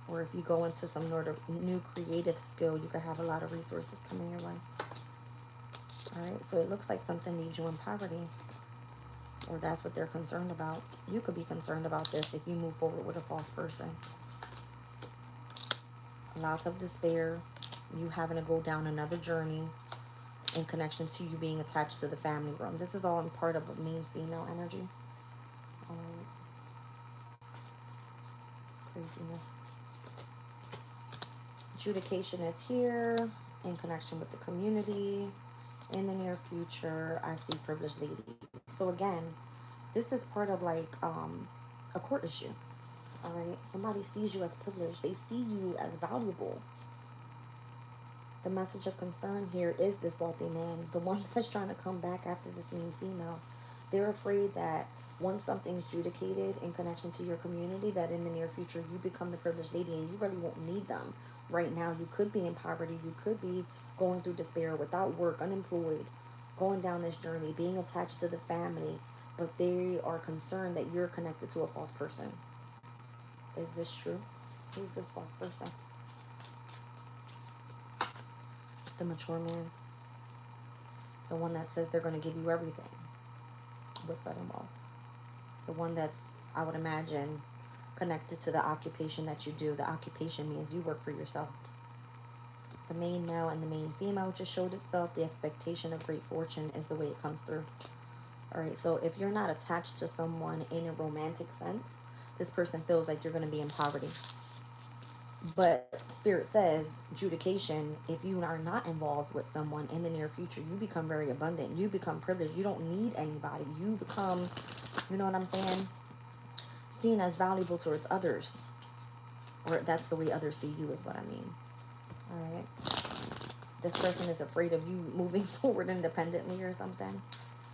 Or if you go into some sort of new creative skill, you could have a lot of resources coming your way. All right, so it looks like something leaves you in poverty. Or that's what they're concerned about. You could be concerned about this if you move forward with a false person. Lots of despair. You having to go down another journey in connection to you being attached to the family room. This is all in part of a mean female energy. Craziness. Adjudication is here in connection with the community. In the near future, I see privileged ladies. So again, this is part of like a court issue. All right, somebody sees you as privileged. They see you as valuable. The message of concern here is this wealthy man, the one that's trying to come back after this mean female. They're afraid that once something's adjudicated in connection to your community, that in the near future you become the privileged lady and you really won't need them. Right now, you could be in poverty. You could be going through despair, without work, unemployed, going down this journey, being attached to the family, but they are concerned that you're connected to a false person. Is this true? Who's this false person? The mature man. The one that says they're going to give you everything with sudden wealth. The one that's, I would imagine, connected to the occupation that you do. The occupation means you work for yourself. The main male and the main female just showed itself. The expectation of great fortune is the way it comes through. All right, so if you're not attached to someone in a romantic sense, this person feels like you're going to be in poverty. But Spirit says, adjudication, if you are not involved with someone in the near future, you become very abundant. You become privileged. You don't need anybody. You become, you know what I'm saying, seen as valuable towards others. Or that's the way others see you is what I mean. All right. This person is afraid of you moving forward independently or something.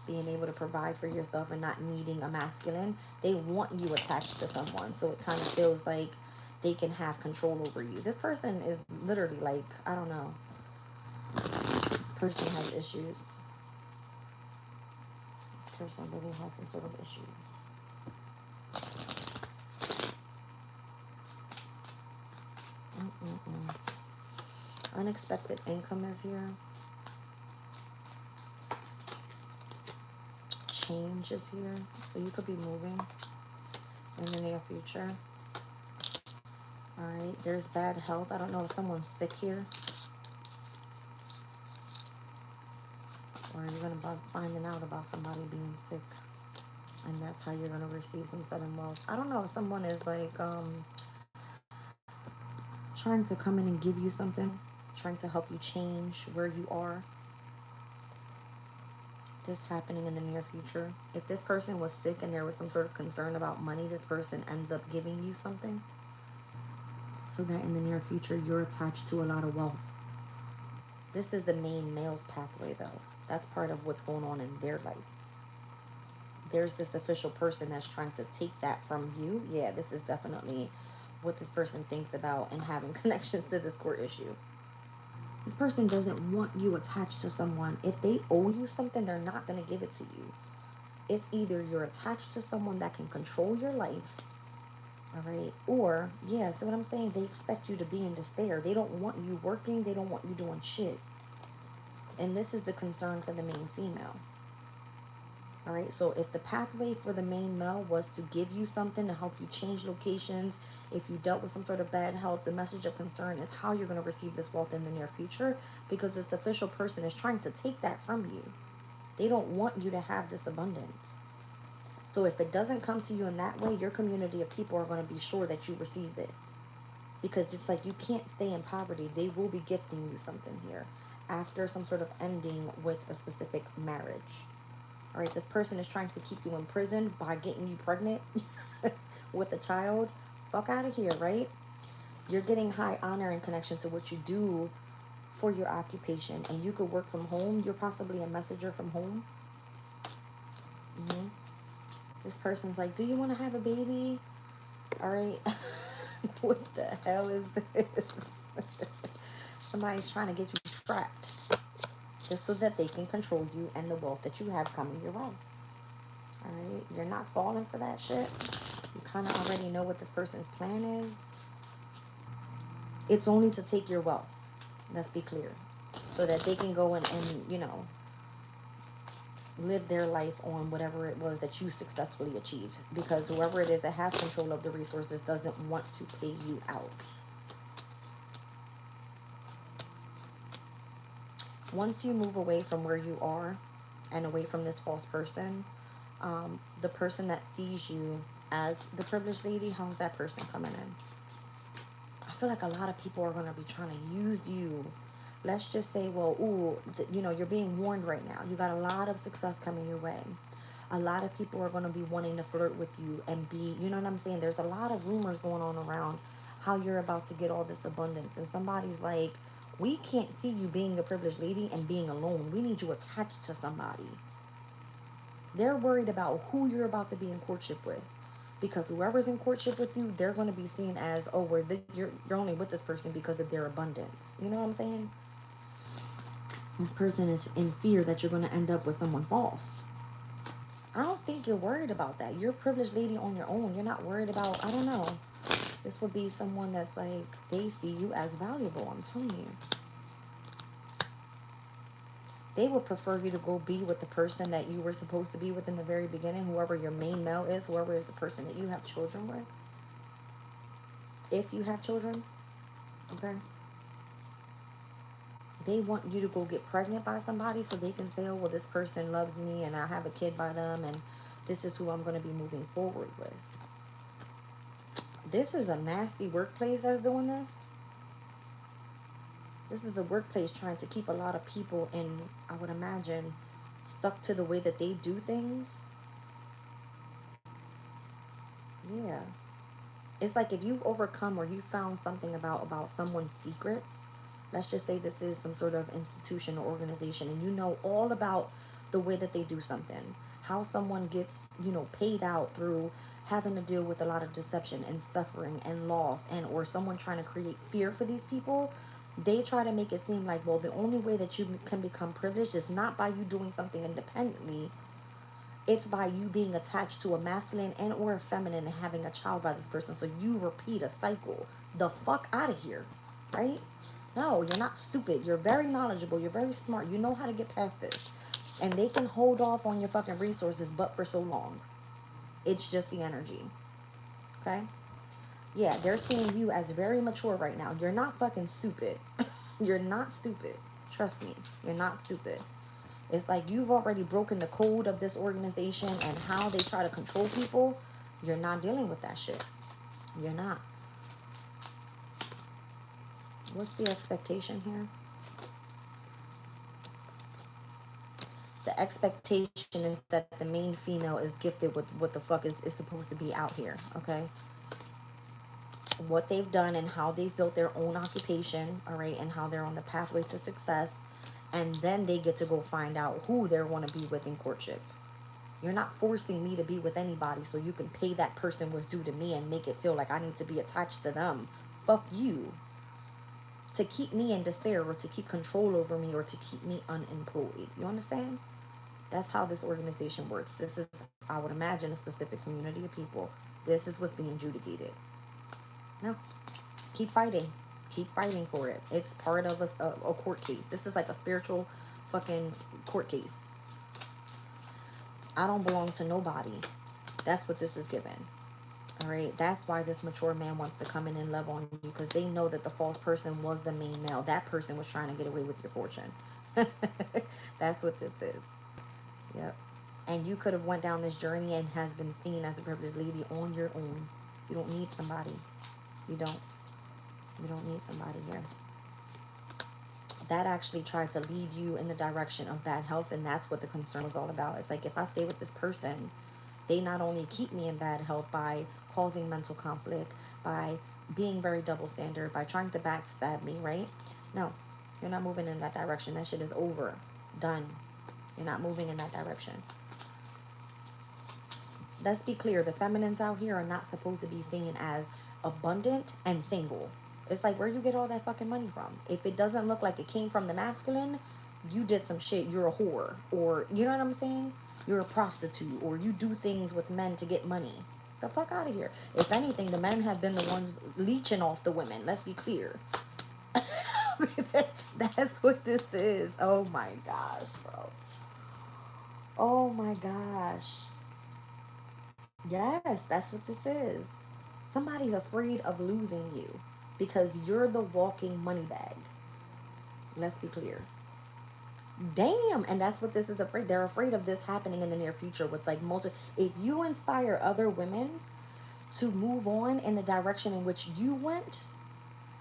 Being able to provide for yourself and not needing a masculine. They want you attached to someone. So it kind of feels like they can have control over you. This person is literally like, I don't know. This person has issues. This person really has some sort of issues. Unexpected income is here. Change is here. So you could be moving in the near future. Alright, there's bad health. I don't know if someone's sick here. Or you're going to be finding out about somebody being sick. And that's how you're going to receive some sudden wealth. I don't know if someone is like trying to come in and give you something. Trying to help you change where you are. This happening in the near future. If this person was sick and there was some sort of concern about money, this person ends up giving you something. So that in the near future, you're attached to a lot of wealth. This is the main male's pathway, though. That's part of what's going on in their life. There's this official person that's trying to take that from you. Yeah, this is definitely what this person thinks about and having connections to this court issue. This person doesn't want you attached to someone. If they owe you something, they're not going to give it to you. It's either you're attached to someone that can control your life. All right. Or, yeah, so what I'm saying, they expect you to be in despair. They don't want you working. They don't want you doing shit. And this is the concern for the main female. All right. So if the pathway for the main male was to give you something to help you change locations, if you dealt with some sort of bad health, the message of concern is how you're going to receive this wealth in the near future, because this official person is trying to take that from you. They don't want you to have this abundance. So if it doesn't come to you in that way, your community of people are going to be sure that you received it. Because it's like you can't stay in poverty. They will be gifting you something here after some sort of ending with a specific marriage. All right, this person is trying to keep you in prison by getting you pregnant with a child. Fuck out of here, right? You're getting high honor in connection to what you do for your occupation. And you could work from home. You're possibly a messenger from home. This person's like, do you want to have a baby? All right. What the hell is this? Somebody's trying to get you trapped just so that they can control you and the wealth that you have coming your way. All right. You're not falling for that shit. You kind of already know what this person's plan is. It's only to take your wealth. Let's be clear. So that they can go and you know, live their life on whatever it was that you successfully achieved. Because whoever it is that has control of the resources doesn't want to pay you out. Once you move away from where you are and away from this false person, the person that sees you as the privileged lady, how's that person coming in? I feel like a lot of people are going to be trying to use you. Let's just say, well, ooh, you know, you're being warned right now. You got a lot of success coming your way. A lot of people are going to be wanting to flirt with you and be, you know what I'm saying? There's a lot of rumors going on around how you're about to get all this abundance. And somebody's like, we can't see you being a privileged lady and being alone. We need you attached to somebody. They're worried about who you're about to be in courtship with. Because whoever's in courtship with you, they're going to be seen as, oh, you're only with this person because of their abundance. You know what I'm saying? This person is in fear that you're going to end up with someone false. I don't think you're worried about that. You're a privileged lady on your own. You're not worried about, I don't know. This would be someone that's like, they see you as valuable. I'm telling you. They would prefer you to go be with the person that you were supposed to be with in the very beginning, whoever your main male is, whoever is the person that you have children with. If you have children, okay? They want you to go get pregnant by somebody so they can say, oh, well, this person loves me and I have a kid by them and this is who I'm going to be moving forward with. This is a nasty workplace that's doing this. This is a workplace trying to keep a lot of people in, I would imagine, stuck to the way that they do things. Yeah. It's like if you've overcome or you found something about someone's secrets. Let's just say this is some sort of institution or organization and you know all about the way that they do something. How someone gets, you know, paid out through having to deal with a lot of deception and suffering and loss and or someone trying to create fear for these people. They try to make it seem like, well, the only way that you can become privileged is not by you doing something independently. It's by you being attached to a masculine and or a feminine and having a child by this person. So you repeat a cycle. The fuck out of here, right? No, you're not stupid. You're very knowledgeable. You're very smart. You know how to get past this. And they can hold off on your fucking resources but for so long. It's just the energy. Okay? Yeah, they're seeing you as very mature right now. You're not fucking stupid. You're not stupid. Trust me. You're not stupid. It's like you've already broken the code of this organization and how they try to control people. You're not dealing with that shit. You're not. What's the expectation here? The expectation is that the main female is gifted with what the fuck is supposed to be out here, okay? What they've done and how they've built their own occupation, all right, and how they're on the pathway to success, and then they get to go find out who they want to be with in courtship. You're not forcing me to be with anybody so you can pay that person what's due to me and make it feel like I need to be attached to them. Fuck you. To keep me in despair or to keep control over me or to keep me unemployed. You understand? That's how this organization works. This is, I would imagine, a specific community of people. This is what's being adjudicated. No. Keep fighting. Keep fighting for it. It's part of a court case. This is like a spiritual fucking court case. I don't belong to nobody. That's what this is given. All right. That's why this mature man wants to come in and love on you, because they know that the false person was the main male. That person was trying to get away with your fortune. That's what this is. Yep. And you could have went down this journey and has been seen as a privileged lady on your own. You don't need somebody. You don't. You don't need somebody here. That actually tried to lead you in the direction of bad health, and that's what the concern was all about. It's like, if I stay with this person, they not only keep me in bad health by causing mental conflict, by being very double standard, by trying to backstab me, right? No, you're not moving in that direction. That shit is over. Done. You're not moving in that direction. Let's be clear. The feminines out here are not supposed to be seen as abundant and single. It's like, where you get all that fucking money from? If it doesn't look like it came from the masculine, you did some shit. You're a whore. Or, you know what I'm saying? You're a prostitute. Or you do things with men to get money. The fuck out of here. If anything, the men have been the ones leeching off the women. Let's be clear. That's what this is. Oh my gosh, bro. Oh my gosh. Yes, that's what this is. Somebody's afraid of losing you because you're the walking money bag. Let's be clear. Damn. And that's what this is afraid. They're afraid of this happening in the near future with like if you inspire other women to move on in the direction in which you went,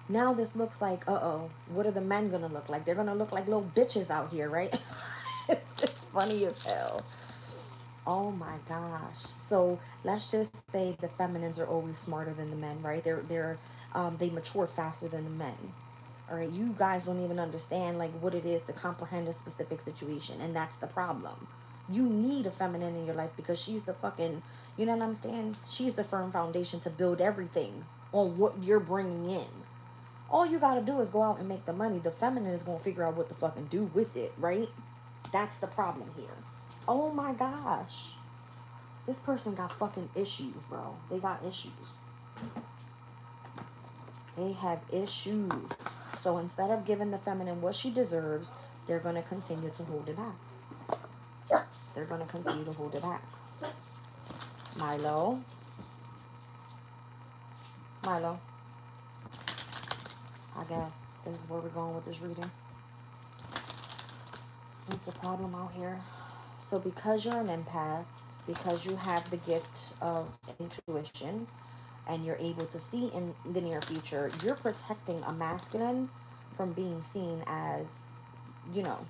now this looks like, uh-oh, what are the men gonna look like? They're gonna look like little bitches out here, right? It's funny as hell. Oh my gosh. So let's just say the feminines are always smarter than the men, right? They mature faster than the men. All right, you guys don't even understand like what it is to comprehend a specific situation, and that's the problem. You need a feminine in your life because she's the fucking, you know what I'm saying? She's the firm foundation to build everything on what you're bringing in. All you gotta do is go out and make the money. The feminine is gonna figure out what to fucking do with it, right? That's the problem here. Oh my gosh. This person got fucking issues, bro. They got issues. They have issues. So instead of giving the feminine what she deserves, they're going to continue to hold it back. They're going to continue to hold it back. Milo. Milo. I guess this is where we're going with this reading. What's the problem out here? So because you're an empath, because you have the gift of intuition, and you're able to see in the near future, you're protecting a masculine from being seen as, you know,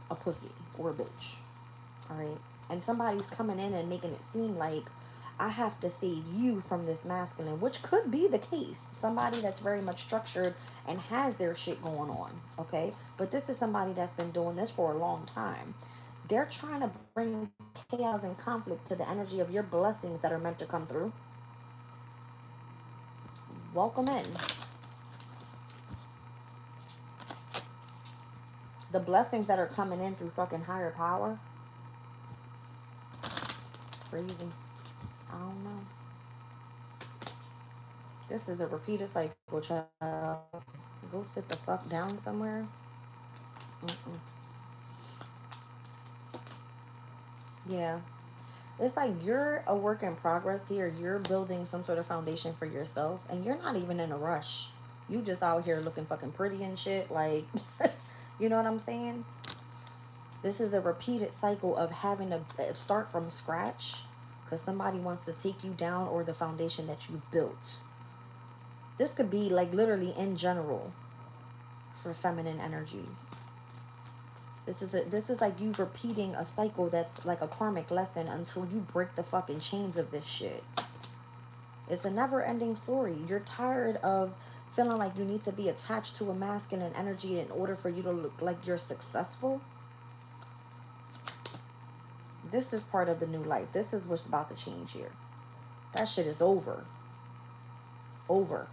a pussy or a bitch. All right. And somebody's coming in and making it seem like I have to save you from this masculine, which could be the case. Somebody that's very much structured and has their shit going on. Okay. But this is somebody that's been doing this for a long time. They're trying to bring chaos and conflict to the energy of your blessings that are meant to come through. Welcome in. The blessings that are coming in through fucking higher power. Crazy. I don't know. This is a repeated cycle, child. Go sit the fuck down somewhere. Mm-mm. Yeah. It's like you're a work in progress here. You're building some sort of foundation for yourself. And you're not even in a rush. You just out here looking fucking pretty and shit. Like, you know what I'm saying? This is a repeated cycle of having to start from scratch. Because somebody wants to take you down or the foundation that you've built. This could be like literally in general for feminine energies. This is like you repeating a cycle that's like a karmic lesson until you break the fucking chains of this shit. It's a never-ending story. You're tired of feeling like you need to be attached to a masculine energy in order for you to look like you're successful. This is part of the new life. This is what's about to change here. That shit is over. Over.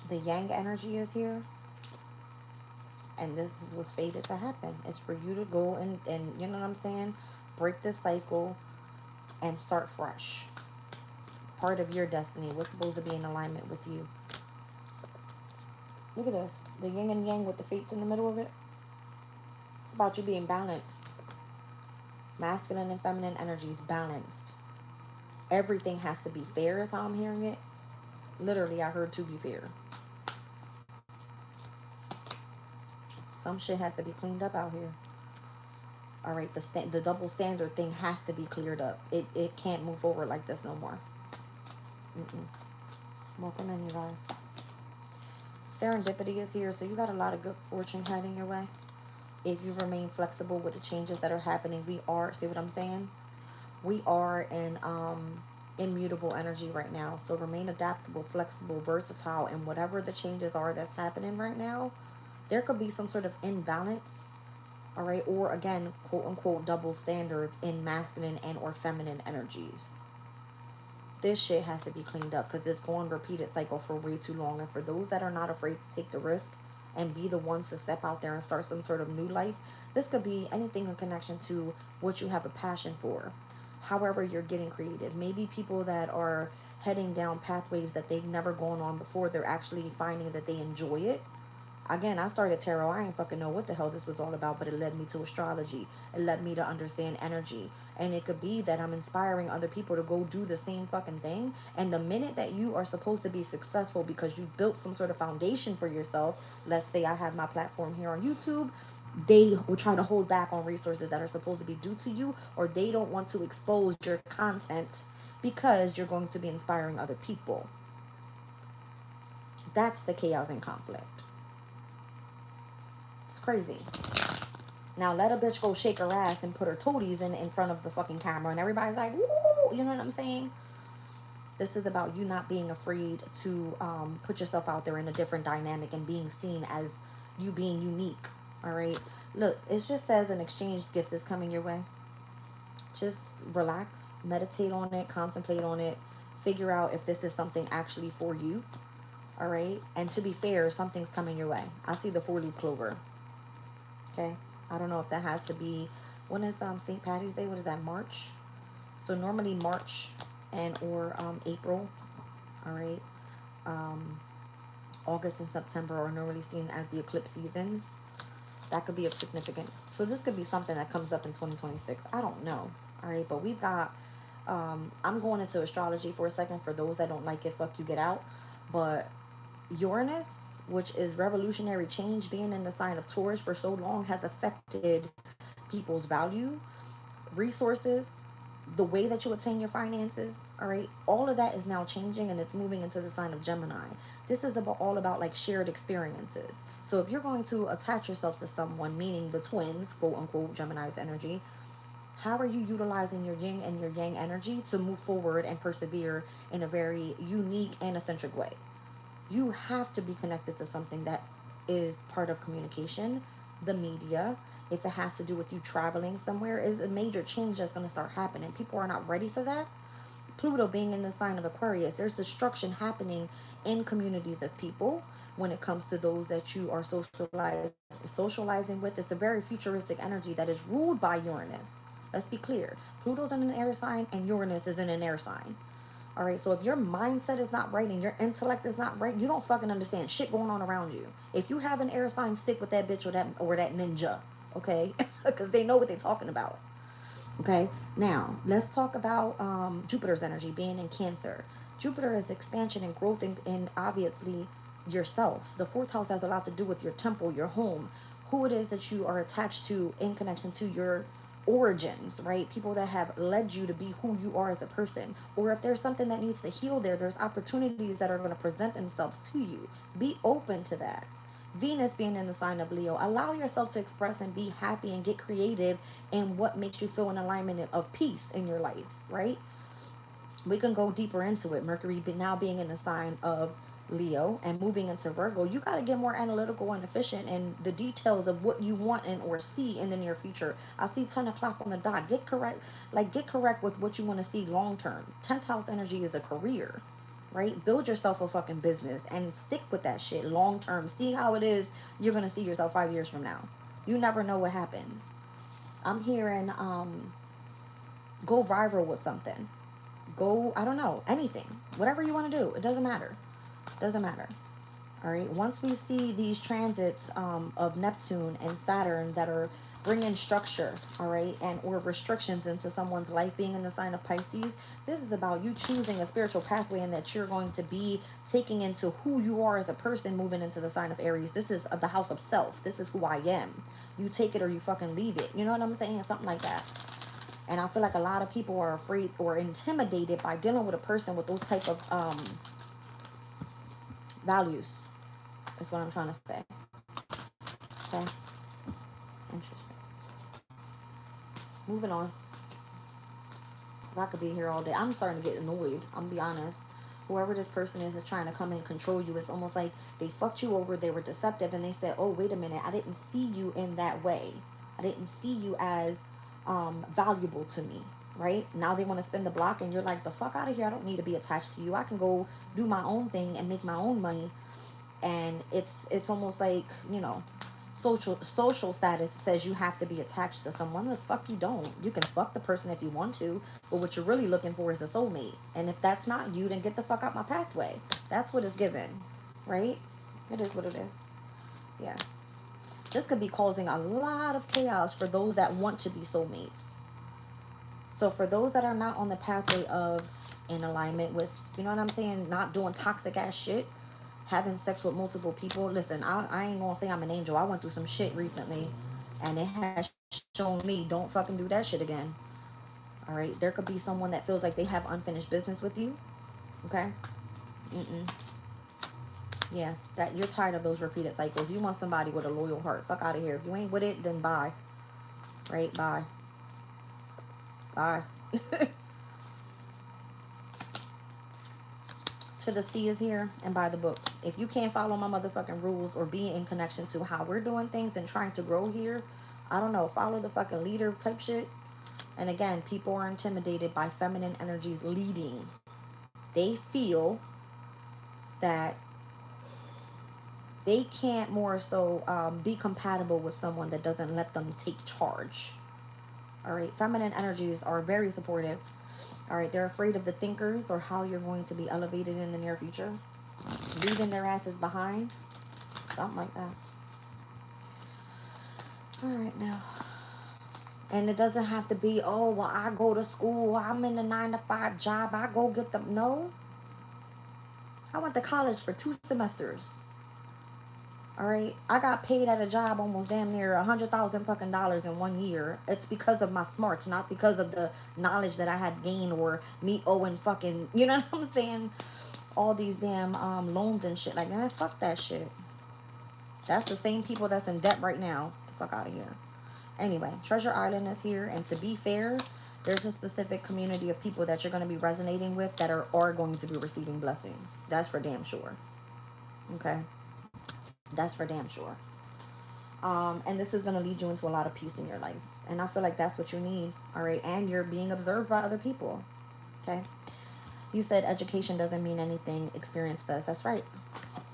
The yang energy is here. And this is what's fated to happen. It's for you to go and you know what I'm saying? Break this cycle and start fresh. Part of your destiny. What's supposed to be in alignment with you. Look at this. The yin and yang with the fates in the middle of it. It's about you being balanced. Masculine and feminine energies balanced. Everything has to be fair is how I'm hearing it. Literally, I heard to be fair. Some shit has to be cleaned up out here. All right, the double standard thing has to be cleared up. It can't move forward like this no more. Welcome in, you guys. Serendipity is here, so you got a lot of good fortune heading your way. If you remain flexible with the changes that are happening, we are, see what I'm saying? We are in immutable energy right now. So remain adaptable, flexible, versatile, and whatever the changes are that's happening right now, there could be some sort of imbalance, all right? Or again, quote unquote, double standards in masculine and or feminine energies. This shit has to be cleaned up because it's going repeated cycle for way too long. And for those that are not afraid to take the risk and be the ones to step out there and start some sort of new life, this could be anything in connection to what you have a passion for. However you're getting creative. Maybe people that are heading down pathways that they've never gone on before, they're actually finding that they enjoy it. Again, I started tarot. I didn't fucking know what the hell this was all about, but it led me to astrology. It led me to understand energy. And it could be that I'm inspiring other people to go do the same fucking thing. And the minute that you are supposed to be successful because you built some sort of foundation for yourself, let's say I have my platform here on YouTube, they will try to hold back on resources that are supposed to be due to you, or they don't want to expose your content because you're going to be inspiring other people. That's the chaos and conflict. It's crazy. Now let a bitch go shake her ass and put her toadies in front of the fucking camera and everybody's like, woo, you know what I'm saying? This is about you not being afraid to put yourself out there in a different dynamic and being seen as you being unique. All right. Look, it just says an exchange gift is coming your way. Just relax, meditate on it, contemplate on it, figure out if this is something actually for you. All right. And to be fair, something's coming your way. I see the 4-leaf clover. Okay. I don't know if that has to be, when is St. Patty's Day? What is that, March? So normally March and or April, all right, August and September are normally seen as the eclipse seasons. That could be of significance. So this could be something that comes up in 2026. I don't know, all right, but we've got, I'm going into astrology for a second. For those that don't like it, fuck you, get out. But Uranus, which is revolutionary change, being in the sign of Taurus for so long, has affected people's value, resources, the way that you attain your finances. All right, all of that is now changing, and it's moving into the sign of Gemini. This is all about like shared experiences. So if you're going to attach yourself to someone, meaning the twins, quote unquote, Gemini's energy, how are you utilizing your yin and your yang energy to move forward and persevere in a very unique and eccentric way? You have to be connected to something that is part of communication, the media. If it has to do with you traveling somewhere, is a major change that's going to start happening. People are not ready for that. Pluto being in the sign of Aquarius, there's destruction happening in communities of people when it comes to those that you are socializing with. It's a very futuristic energy that is ruled by Uranus. Let's be clear. Pluto's in an air sign and Uranus is in an air sign. All right, so if your mindset is not right and your intellect is not right, you don't fucking understand shit going on around you. If you have an air sign, stick with that bitch or that ninja, okay? Because they know what they're talking about. Okay, now let's talk about Jupiter's energy being in Cancer. Jupiter is expansion and growth in obviously yourself. The 4th house has a lot to do with your temple, your home, who it is that you are attached to in connection to your origins, right? People that have led you to be who you are as a person. Or if there's something that needs to heal there's opportunities that are going to present themselves to you. Be open to that. Venus being in the sign of Leo, allow yourself to express and be happy and get creative in what makes you feel an alignment of peace in your life, right? We can go deeper into it. Mercury now being in the sign of Leo and moving into Virgo, you got to get more analytical and efficient in the details of what you want and or see in the near future. I see 10 o'clock on the dot. Get correct with what you want to see long term. 10th house energy is a career. Right? Build yourself a fucking business and stick with that shit long term. See how it is you're going to see yourself 5 years from now. You never know what happens. I'm hearing go viral with something. Go, I don't know, anything. Whatever you want to do. It doesn't matter. Doesn't matter. All right. Once we see these transits of Neptune and Saturn that are bringing structure, all right, and or restrictions into someone's life, being in the sign of Pisces, this is about you choosing a spiritual pathway and that you're going to be taking into who you are as a person, moving into the sign of Aries. This is the house of self. This is who I am. You take it or you fucking leave it. You know what I'm saying? Something like that. And I feel like a lot of people are afraid or intimidated by dealing with a person with those type of values. That's what I'm trying to say. Okay. Interesting. Moving on. Because I could be here all day. I'm starting to get annoyed. I'm going to be honest. Whoever this person is trying to come and control you. It's almost like they fucked you over. They were deceptive. And they said, oh, wait a minute. I didn't see you in that way. I didn't see you as valuable to me. Right? Now they want to spin the block. And you're like, the fuck out of here. I don't need to be attached to you. I can go do my own thing and make my own money. And it's almost like, you know, social status says you have to be attached to someone. The fuck you don't. You can fuck the person if you want to, but what you're really looking for is a soulmate. And if that's not you, then get the fuck out my pathway. That's what it's given, right? It is what it is. Yeah. This could be causing a lot of chaos for those that want to be soulmates. So for those that are not on the pathway of in alignment with, you know what I'm saying, not doing toxic ass shit, having sex with multiple people. Listen, I ain't gonna say I'm an angel. I went through some shit recently, and it has shown me don't fucking do that shit again. All right. There could be someone that feels like they have unfinished business with you. Okay. Yeah, that you're tired of those repeated cycles. You want somebody with a loyal heart. Fuck out of here. If you ain't with it, then bye. Right? Bye. Bye. To the sea is here and by the book. If you can't follow my motherfucking rules or be in connection to how we're doing things and trying to grow here, I don't know, follow the fucking leader type shit. And again, people are intimidated by feminine energies leading. They feel that they can't more so be compatible with someone that doesn't let them take charge. All right, feminine energies are very supportive. All right, they're afraid of the thinkers or how you're going to be elevated in the near future, leaving their asses behind, something like that. All right, now. And it doesn't have to be, oh, well, I go to school, I'm in a 9-to-5 job, I go get them. No. I went to college for 2 semesters. All right. I got paid at a job almost damn near $100,000 fucking dollars in 1 year. It's because of my smarts, not because of the knowledge that I had gained or me owing fucking, you know what I'm saying? All these damn loans and shit like that. Man, fuck that shit. That's the same people that's in debt right now. Get the fuck out of here. Anyway, Treasure Island is here, and to be fair, there's a specific community of people that you're going to be resonating with that are going to be receiving blessings. That's for damn sure. Okay? That's for damn sure. And this is going to lead you into a lot of peace in your life. And I feel like that's what you need. All right? And you're being observed by other people. Okay? You said education doesn't mean anything. Experience does. That's right.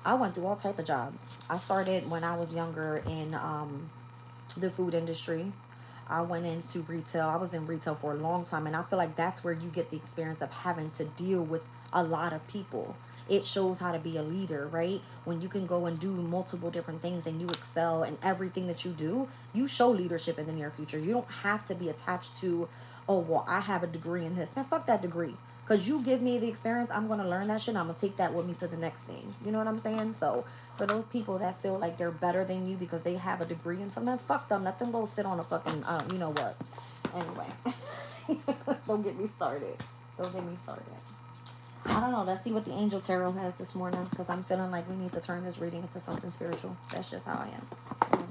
I went through all type of jobs. I started when I was younger in the food industry. I went into retail. I was in retail for a long time, and I feel like that's where you get the experience of having to deal with a lot of people. It shows how to be a leader, right? When you can go and do multiple different things and you excel in everything that you do, you show leadership in the near future. You don't have to be attached to, oh, well, I have a degree in this. Man, fuck that degree. Because you give me the experience, I'm going to learn that shit, and I'm going to take that with me to the next thing. You know what I'm saying? So, for those people that feel like they're better than you because they have a degree in something, fuck them. Let them go sit on a fucking, you know what. Anyway. Don't get me started. Don't get me started. I don't know. Let's see what the Angel Tarot has this morning, because I'm feeling like we need to turn this reading into something spiritual. That's just how I am. Whatever.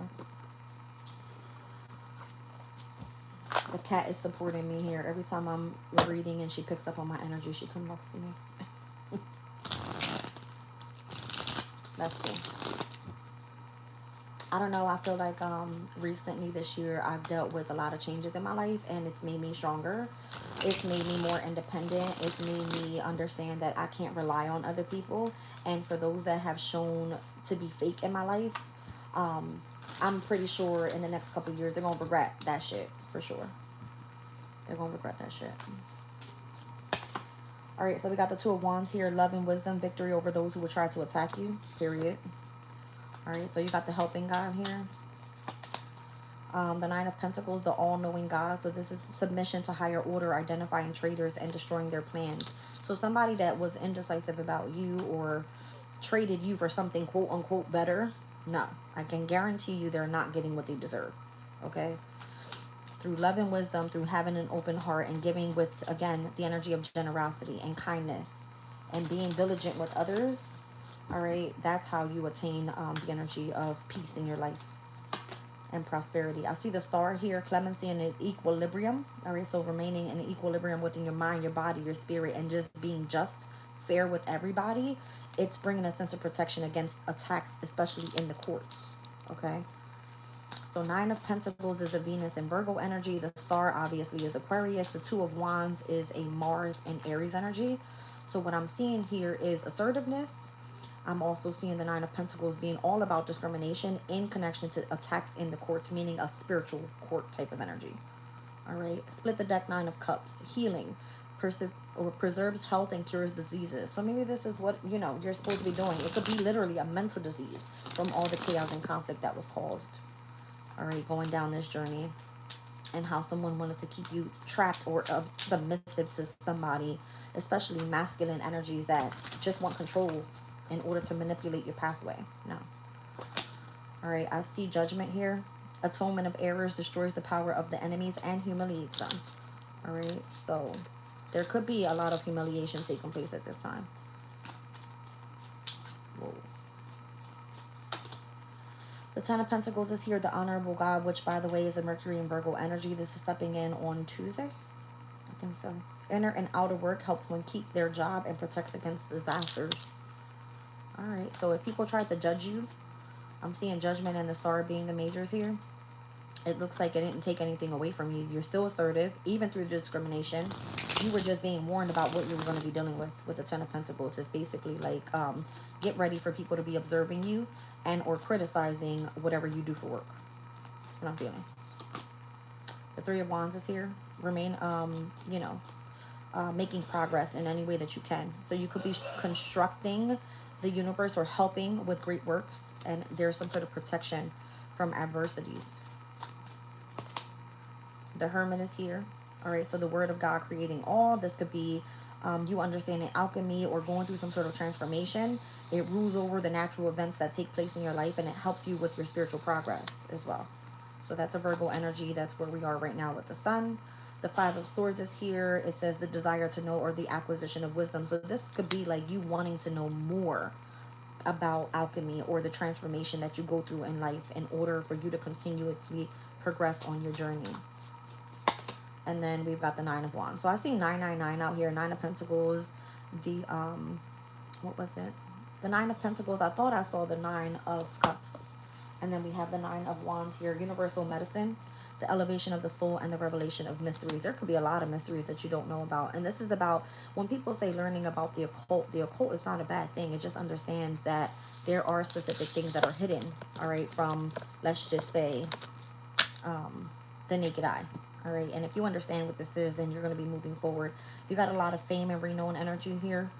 The cat is supporting me here. Every time I'm reading and she picks up on my energy, she comes next to me. Let's see. I don't know. I feel like recently this year I've dealt with a lot of changes in my life, and it's made me stronger. It's made me more independent. It's made me understand that I can't rely on other people. And for those that have shown to be fake in my life, I'm pretty sure in the next couple of years they're going to regret that shit. For sure. They're going to regret that shit. Alright, so we got the Two of Wands here. Love and wisdom. Victory over those who would try to attack you. Period. Alright, so you got the helping God here. The Nine of Pentacles, the all-knowing God. So this is submission to higher order, identifying traitors and destroying their plans. So somebody that was indecisive about you or traded you for something quote-unquote better, no. I can guarantee you they're not getting what they deserve. Okay? Through love and wisdom, through having an open heart and giving with, again, the energy of generosity and kindness and being diligent with others, all right, that's how you attain the energy of peace in your life and prosperity. I see the star here, clemency and an equilibrium. All right, so remaining in equilibrium within your mind, your body, your spirit, and just being just, fair with everybody. It's bringing a sense of protection against attacks, especially in the courts. Okay. So Nine of Pentacles is a Venus and Virgo energy. The star obviously is Aquarius. The Two of Wands is a Mars and Aries energy. So what I'm seeing here is assertiveness. I'm also seeing the Nine of Pentacles being all about discrimination in connection to attacks in the courts, meaning a spiritual court type of energy. All right. Split the deck, Nine of Cups. Healing. Preserves health and cures diseases. So maybe this is what, you know, you're supposed to be doing. It could be literally a mental disease from all the chaos and conflict that was caused. All right, going down this journey, and how someone wants to keep you trapped or submissive to somebody, especially masculine energies that just want control in order to manipulate your pathway. No. All right, I see Judgment here. Atonement of errors destroys the power of the enemies and humiliates them. All right. So there could be a lot of humiliation taking place at this time. Whoa. The Ten of Pentacles is here, the Honorable God, which, by the way, is a Mercury and Virgo energy. This is stepping in on Tuesday. I think so. Inner and outer work helps one keep their job and protects against disasters. All right. So if people try to judge you, I'm seeing Judgment and the Star being the majors here. It looks like it didn't take anything away from you. You're still assertive, even through discrimination. You were just being warned about what you were going to be dealing with the Ten of Pentacles. It's basically like, get ready for people to be observing you and or criticizing whatever you do for work. That's what I'm feeling. The Three of Wands is here. Remain, you know, making progress in any way that you can. So you could be constructing the universe or helping with great works, and there's some sort of protection from adversities. The Hermit is here. All right, so the Word of God creating all. This could be you understanding alchemy or going through some sort of transformation. It rules over the natural events that take place in your life, and it helps you with your spiritual progress as well. So that's a Virgo energy. That's where we are right now with the Sun. The Five of Swords is here. It says the desire to know or the acquisition of wisdom. So this could be like you wanting to know more about alchemy or the transformation that you go through in life in order for you to continuously progress on your journey. And then we've got the Nine of Wands. So I see 999 out here. Nine of Pentacles. The, what was it? The Nine of Pentacles. I thought I saw the Nine of Cups. And then we have the Nine of Wands here. Universal medicine. The elevation of the soul and the revelation of mysteries. There could be a lot of mysteries that you don't know about. And this is about, when people say learning about the occult is not a bad thing. It just understands that there are specific things that are hidden, all right, from, let's just say, the naked eye. All right, and if you understand what this is, then you're going to be moving forward. You got a lot of fame and renown energy here,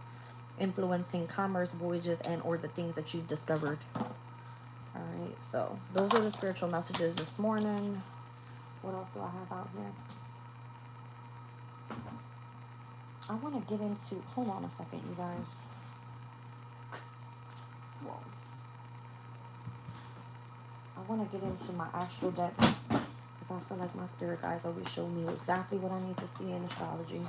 influencing commerce, voyages, and or the things that you've discovered. All right, so those are the spiritual messages this morning. What else do I have out here? I want to get into, hold on a second, you guys. Whoa. I want to get into my astral deck. I feel like my spirit guides always show me exactly what I need to see in astrology.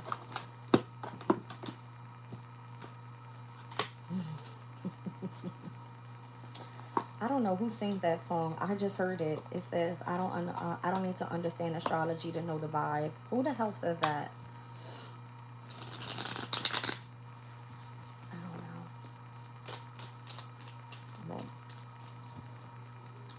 I don't know who sings that song. I just heard it. It says, I don't need to understand astrology to know the vibe. Who the hell says that? I don't know. Well,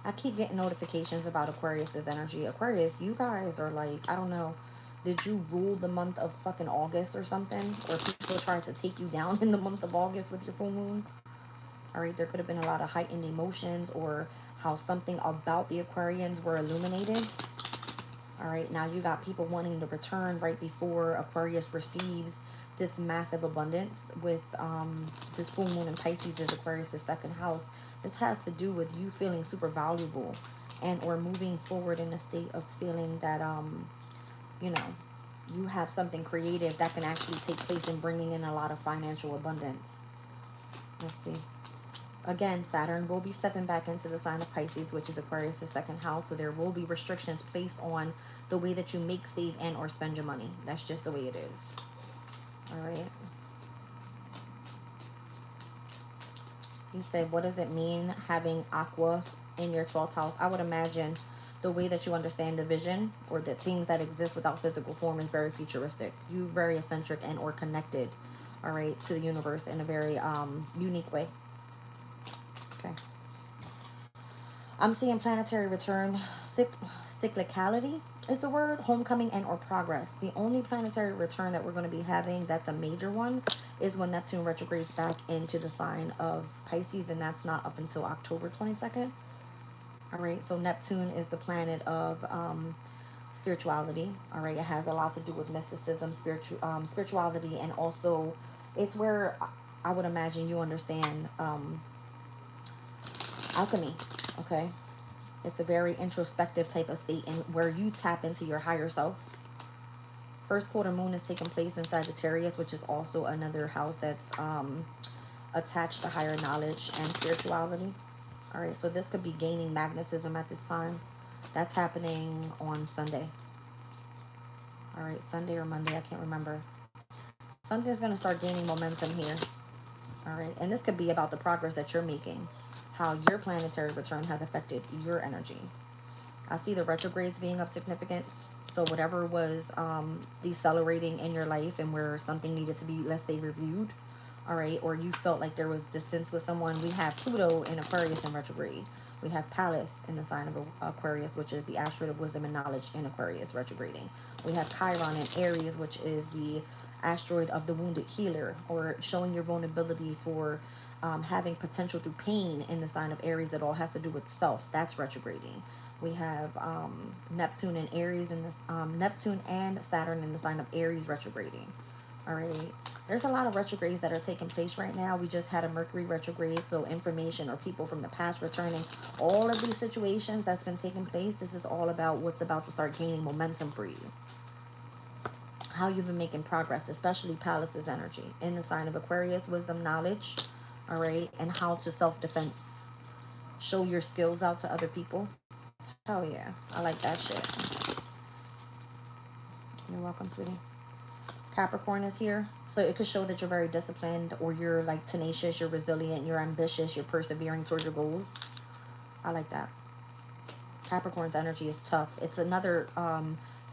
I keep getting notifications about Aquarius's energy. Aquarius, you guys are like, I don't know. Did you rule the month of fucking August or something? Or people tried to take you down in the month of August with your full moon? All right, there could have been a lot of heightened emotions or how something about the Aquarians were illuminated. All right, now you got people wanting to return right before Aquarius receives this massive abundance with this full moon in Pisces is Aquarius' second house. This has to do with you feeling super valuable and or moving forward in a state of feeling that, you know, you have something creative that can actually take place in bringing in a lot of financial abundance. Let's see. Again, Saturn will be stepping back into the sign of Pisces, which is Aquarius' second house. So there will be restrictions placed on the way that you make, save, and or spend your money. That's just the way it is. All right. You said, what does it mean having Aqua in your 12th house? I would imagine the way that you understand the vision or the things that exist without physical form is very futuristic. You're very eccentric and or connected, all right, to the universe in a very unique way. Okay. I'm seeing planetary return. Cyclicality is the word. Homecoming and or progress. The only planetary return that we're going to be having that's a major one is when Neptune retrogrades back into the sign of Pisces, and that's not up until October 22nd. All right, so Neptune is the planet of spirituality. All right, it has a lot to do with mysticism, spirituality, and also it's where I would imagine you understand alchemy. Okay, it's a very introspective type of state and where you tap into your higher self. First quarter moon is taking place in Sagittarius, which is also another house that's attached to higher knowledge and spirituality. All right, so this could be gaining magnetism at this time. That's happening on Sunday. All right, Sunday or Monday, I can't remember. Something's going to start gaining momentum here. All right, and this could be about the progress that you're making, how your planetary return has affected your energy. I see the retrogrades being of significance. So whatever was decelerating in your life and where something needed to be, let's say, reviewed, all right, or you felt like there was distance with someone, we have Pluto in Aquarius in retrograde. We have Pallas in the sign of Aquarius, which is the asteroid of wisdom and knowledge in Aquarius retrograding. We have Chiron in Aries, which is the asteroid of the wounded healer, or showing your vulnerability for having potential through pain in the sign of Aries. It all has to do with self. That's retrograding. We have Neptune and Aries in this Neptune and Saturn in the sign of Aries retrograding. All right. There's a lot of retrogrades that are taking place right now. We just had a Mercury retrograde, so information or people from the past returning. All of these situations that's been taking place, this is all about what's about to start gaining momentum for you. How you've been making progress, especially Pallas's energy in the sign of Aquarius, wisdom, knowledge, all right, and how to self-defense. Show your skills out to other people. Hell yeah, I like that shit. You're welcome, sweetie. Capricorn is here, so it could show that you're very disciplined, or you're like tenacious, you're resilient, you're ambitious, you're persevering towards your goals. I like that. Capricorn's energy is tough. It's another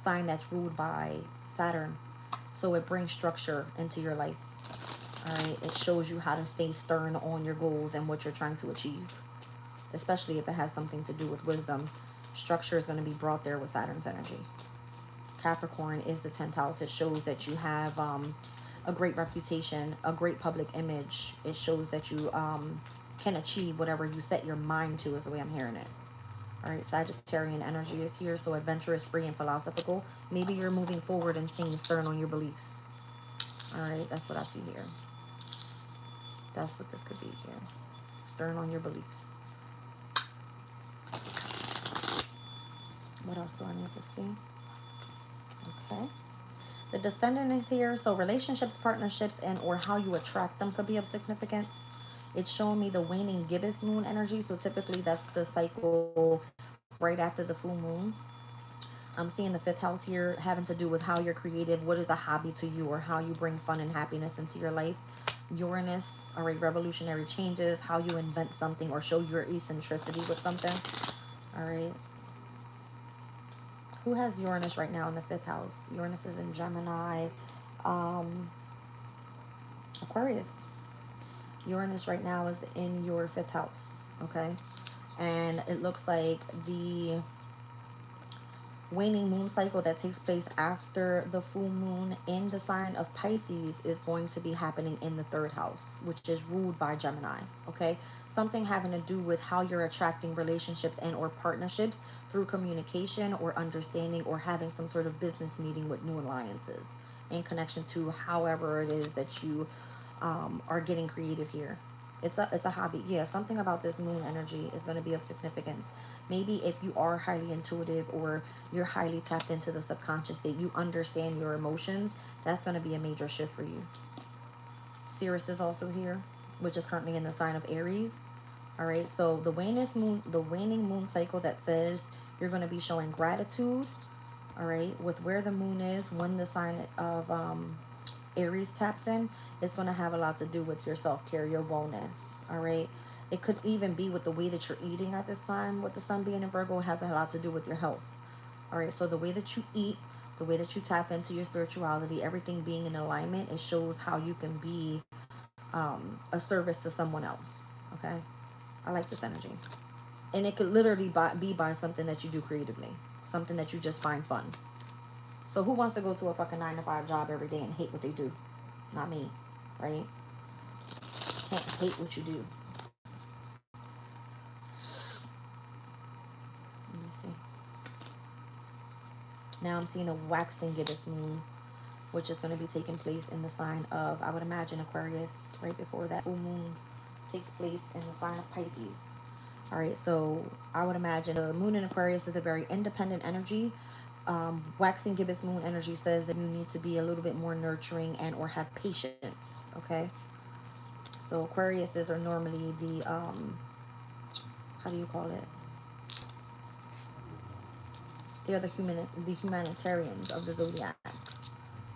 sign that's ruled by Saturn, so it brings structure into your life. All right, it shows you how to stay stern on your goals and what you're trying to achieve, especially if it has something to do with wisdom. Structure is going to be brought there with Saturn's energy. Capricorn is the 10th house. It shows that you have a great reputation, a great public image. It shows that you can achieve whatever you set your mind to, is the way I'm hearing it. All right, Sagittarian energy is here, so adventurous, free, and philosophical. Maybe you're moving forward and staying stern on your beliefs. All right, that's what I see here. That's what this could be here. Stern on your beliefs. What else do I need to see? Okay. The Descendant is here. So relationships, partnerships, and or how you attract them could be of significance. It's showing me the waning gibbous moon energy. So typically that's the cycle right after the full moon. I'm seeing the 5th house here having to do with how you're creative. What is a hobby to you, or how you bring fun and happiness into your life. Uranus, all right, revolutionary changes, how you invent something or show your eccentricity with something. All right. Who has Uranus right now in the 5th house? Uranus is in Gemini, Aquarius. Uranus right now is in your 5th house, okay? And it looks like the waning moon cycle that takes place after the full moon in the sign of Pisces is going to be happening in the 3rd house, which is ruled by Gemini, okay? Something having to do with how you're attracting relationships and or partnerships through communication or understanding, or having some sort of business meeting with new alliances in connection to however it is that you are getting creative here. It's a hobby. Yeah, something about this moon energy is going to be of significance. Maybe if you are highly intuitive, or you're highly tapped into the subconscious, that you understand your emotions, that's going to be a major shift for you. Sirius is also here, which is currently in the sign of Aries. All right, so the waning moon cycle that says you're going to be showing gratitude, all right, with where the moon is when the sign of Aries taps in, it's going to have a lot to do with your self-care, your wellness, all right? It could even be with the way that you're eating at this time. With the sun being in Virgo, it has a lot to do with your health, all right? So the way that you eat, the way that you tap into your spirituality, everything being in alignment, it shows how you can be a service to someone else, okay? I like this energy. And it could literally be by something that you do creatively, something that you just find fun. So who wants to go to a fucking 9-to-5 job every day and hate what they do? Not me, right? Can't hate what you do. Let me see. Now I'm seeing a waxing gibbous moon, which is going to be taking place in the sign of, I would imagine, Aquarius, right before that full moon takes place in the sign of Pisces. All right, so I would imagine the moon in Aquarius is a very independent energy. Waxing gibbous moon energy says that you need to be a little bit more nurturing and or have patience, okay? So Aquariuses are normally the, how do you call it? They're the humanitarians of the zodiac.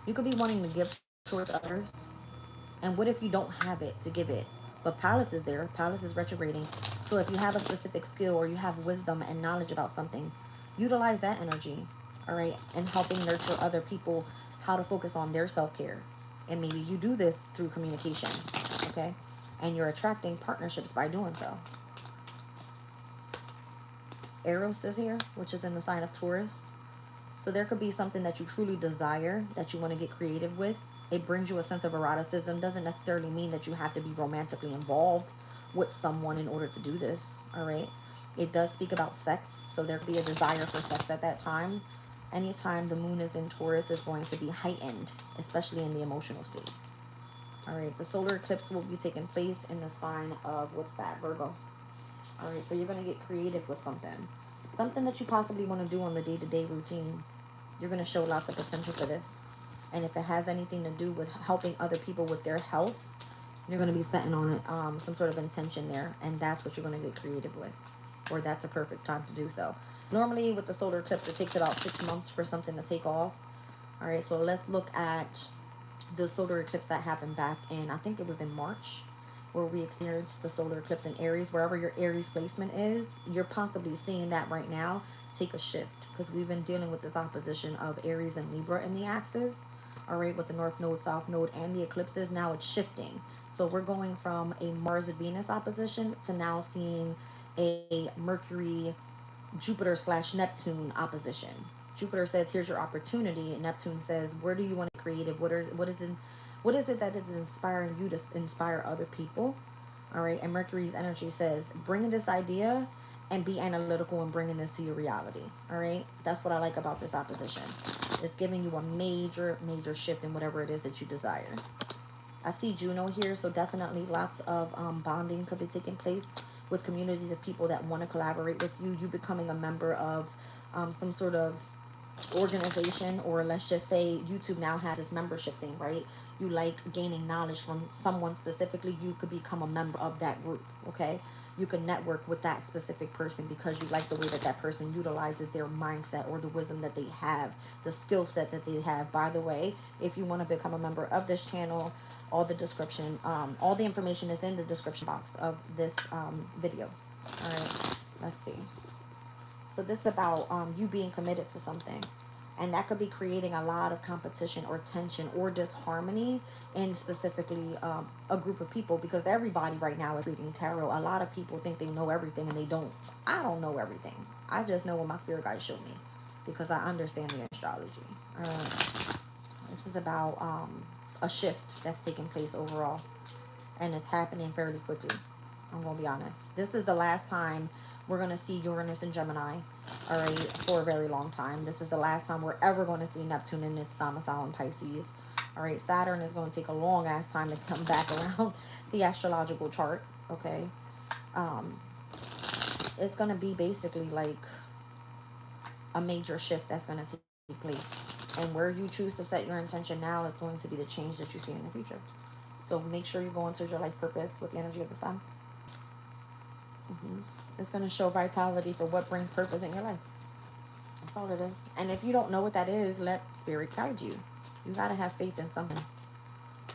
You could be wanting to give towards others. And what if you don't have it to give it? But Pallas is there. Pallas is retrograding. So if you have a specific skill or you have wisdom and knowledge about something, utilize that energy, all right? And helping nurture other people how to focus on their self-care. And maybe you do this through communication, okay? And you're attracting partnerships by doing so. Eros is here, which is in the sign of Taurus. So there could be something that you truly desire that you want to get creative with. It brings you a sense of eroticism. Doesn't necessarily mean that you have to be romantically involved with someone in order to do this, all right? It does speak about sex, so there could be a desire for sex at that time. Anytime the moon is in Taurus is going to be heightened, especially in the emotional state. All right, the solar eclipse will be taking place in the sign of, what's that, Virgo. All right, so you're going to get creative with something. Something that you possibly want to do on the day-to-day routine. You're going to show lots of potential for this. And if it has anything to do with helping other people with their health, you're going to be setting on it some sort of intention there. And that's what you're going to get creative with. Or that's a perfect time to do so. Normally, with the solar eclipse, it takes about 6 months for something to take off. All right, so let's look at the solar eclipse that happened back in, I think it was in March, where we experienced the solar eclipse in Aries. Wherever your Aries placement is, you're possibly seeing that right now take a shift, because we've been dealing with this opposition of Aries and Libra in the axis, all right, with the North Node, South Node, and the eclipses. Now it's shifting. So we're going from a Mars-Venus opposition to now seeing a Mercury Jupiter / Neptune opposition. Jupiter says, here's your opportunity. And Neptune says, where do you want to creative? What is it that is inspiring you to inspire other people? All right. And Mercury's energy says, bring this idea and be analytical and bringing this to your reality. All right. That's what I like about this opposition. It's giving you a major, major shift in whatever it is that you desire. I see Juno here. So definitely lots of bonding could be taking place with communities of people that want to collaborate with you. You becoming a member of some sort of organization, or let's just say YouTube now has this membership thing, right? You like gaining knowledge from someone specifically, you could become a member of that group, okay? You can network with that specific person because you like the way that that person utilizes their mindset or the wisdom that they have, the skill set that they have. By the way, if you want to become a member of this channel, all the description, all the information is in the description box of this video. All right, let's see. So this is about you being committed to something. And that could be creating a lot of competition or tension or disharmony in specifically a group of people, because everybody right now is reading tarot. A lot of people think they know everything, and they don't. I don't know everything. I just know what my spirit guides show me, because I understand the astrology. This is about a shift that's taking place overall, and it's happening fairly quickly. I'm going to be honest. This is the last time we're going to see Uranus and Gemini, all right, for a very long time. This is the last time we're ever going to see Neptune in its domicile in Pisces. All right, Saturn is going to take a long-ass time to come back around the astrological chart, okay? It's going to be basically like a major shift that's going to take place. And where you choose to set your intention now is going to be the change that you see in the future. So make sure you go into your life purpose with the energy of the sun. It's going to show vitality for what brings purpose in your life. That's all it is. And if you don't know what that is, let spirit guide you. You got to have faith in something.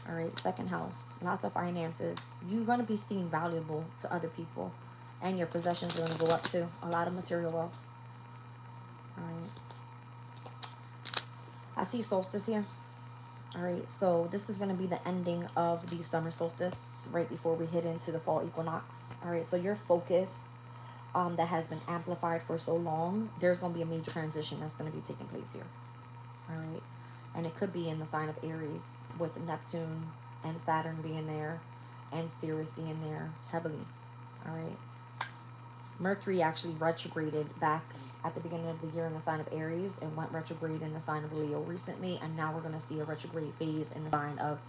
All right, second house. Lots of finances. You're going to be seen valuable to other people. And your possessions are going to go up too. A lot of material wealth. All right. I see solstice here. All right, so this is going to be the ending of the summer solstice right before we hit into the fall equinox. All right, so your focus that has been amplified for so long, there's going to be a major transition that's going to be taking place here. All right, and it could be in the sign of Aries with Neptune and Saturn being there and Sirius being there heavily. All right, Mercury actually retrograded back at the beginning of the year in the sign of Aries and went retrograde in the sign of Leo recently, and now we're going to see a retrograde phase in the sign of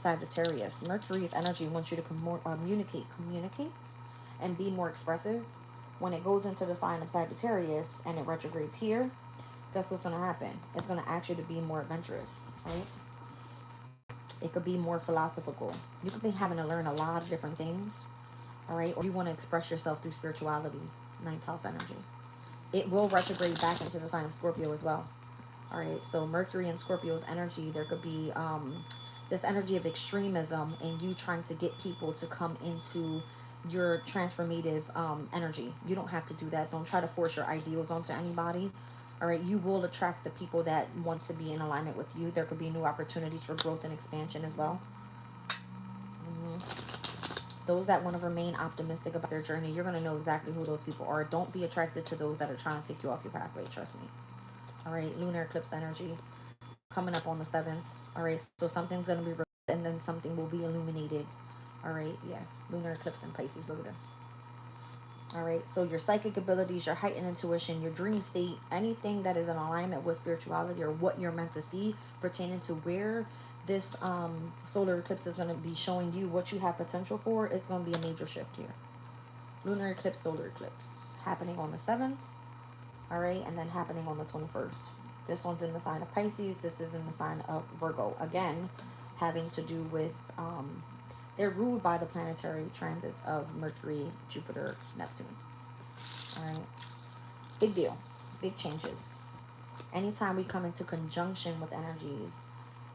Sagittarius. Mercury's energy wants you to communicate and be more expressive. When it goes into the sign of Sagittarius and it retrogrades here, guess what's going to happen? It's going to ask you to be more adventurous, right? It could be more philosophical. You could be having to learn a lot of different things, all right? Or you want to express yourself through spirituality, ninth house energy. It will retrograde back into the sign of Scorpio as well. All right, so Mercury and Scorpio's energy, there could be this energy of extremism and you trying to get people to come into your transformative energy. You don't have to do that. Don't try to force your ideals onto anybody. All right, you will attract the people that want to be in alignment with you. There could be new opportunities for growth and expansion as well. Those that want to remain optimistic about their journey, you're going to know exactly who those people are. Don't be attracted to those that are trying to take you off your pathway. Trust me. All right, lunar eclipse energy coming up on the 7th. All right, so something's going to be revealed and then something will be illuminated. All right, yeah, lunar eclipse in Pisces. Look at this. All right, so your psychic abilities, your heightened intuition, your dream state, anything that is in alignment with spirituality or what you're meant to see pertaining to where this solar eclipse is going to be showing you what you have potential for, it's going to be a major shift here. Lunar eclipse, solar eclipse happening on the 7th. All right, and then happening on the 21st. This one's in the sign of Pisces. This is in the sign of Virgo. Again, having to do with, they're ruled by the planetary transits of Mercury, Jupiter, Neptune. All right, big deal, big changes. Anytime we come into conjunction with energies,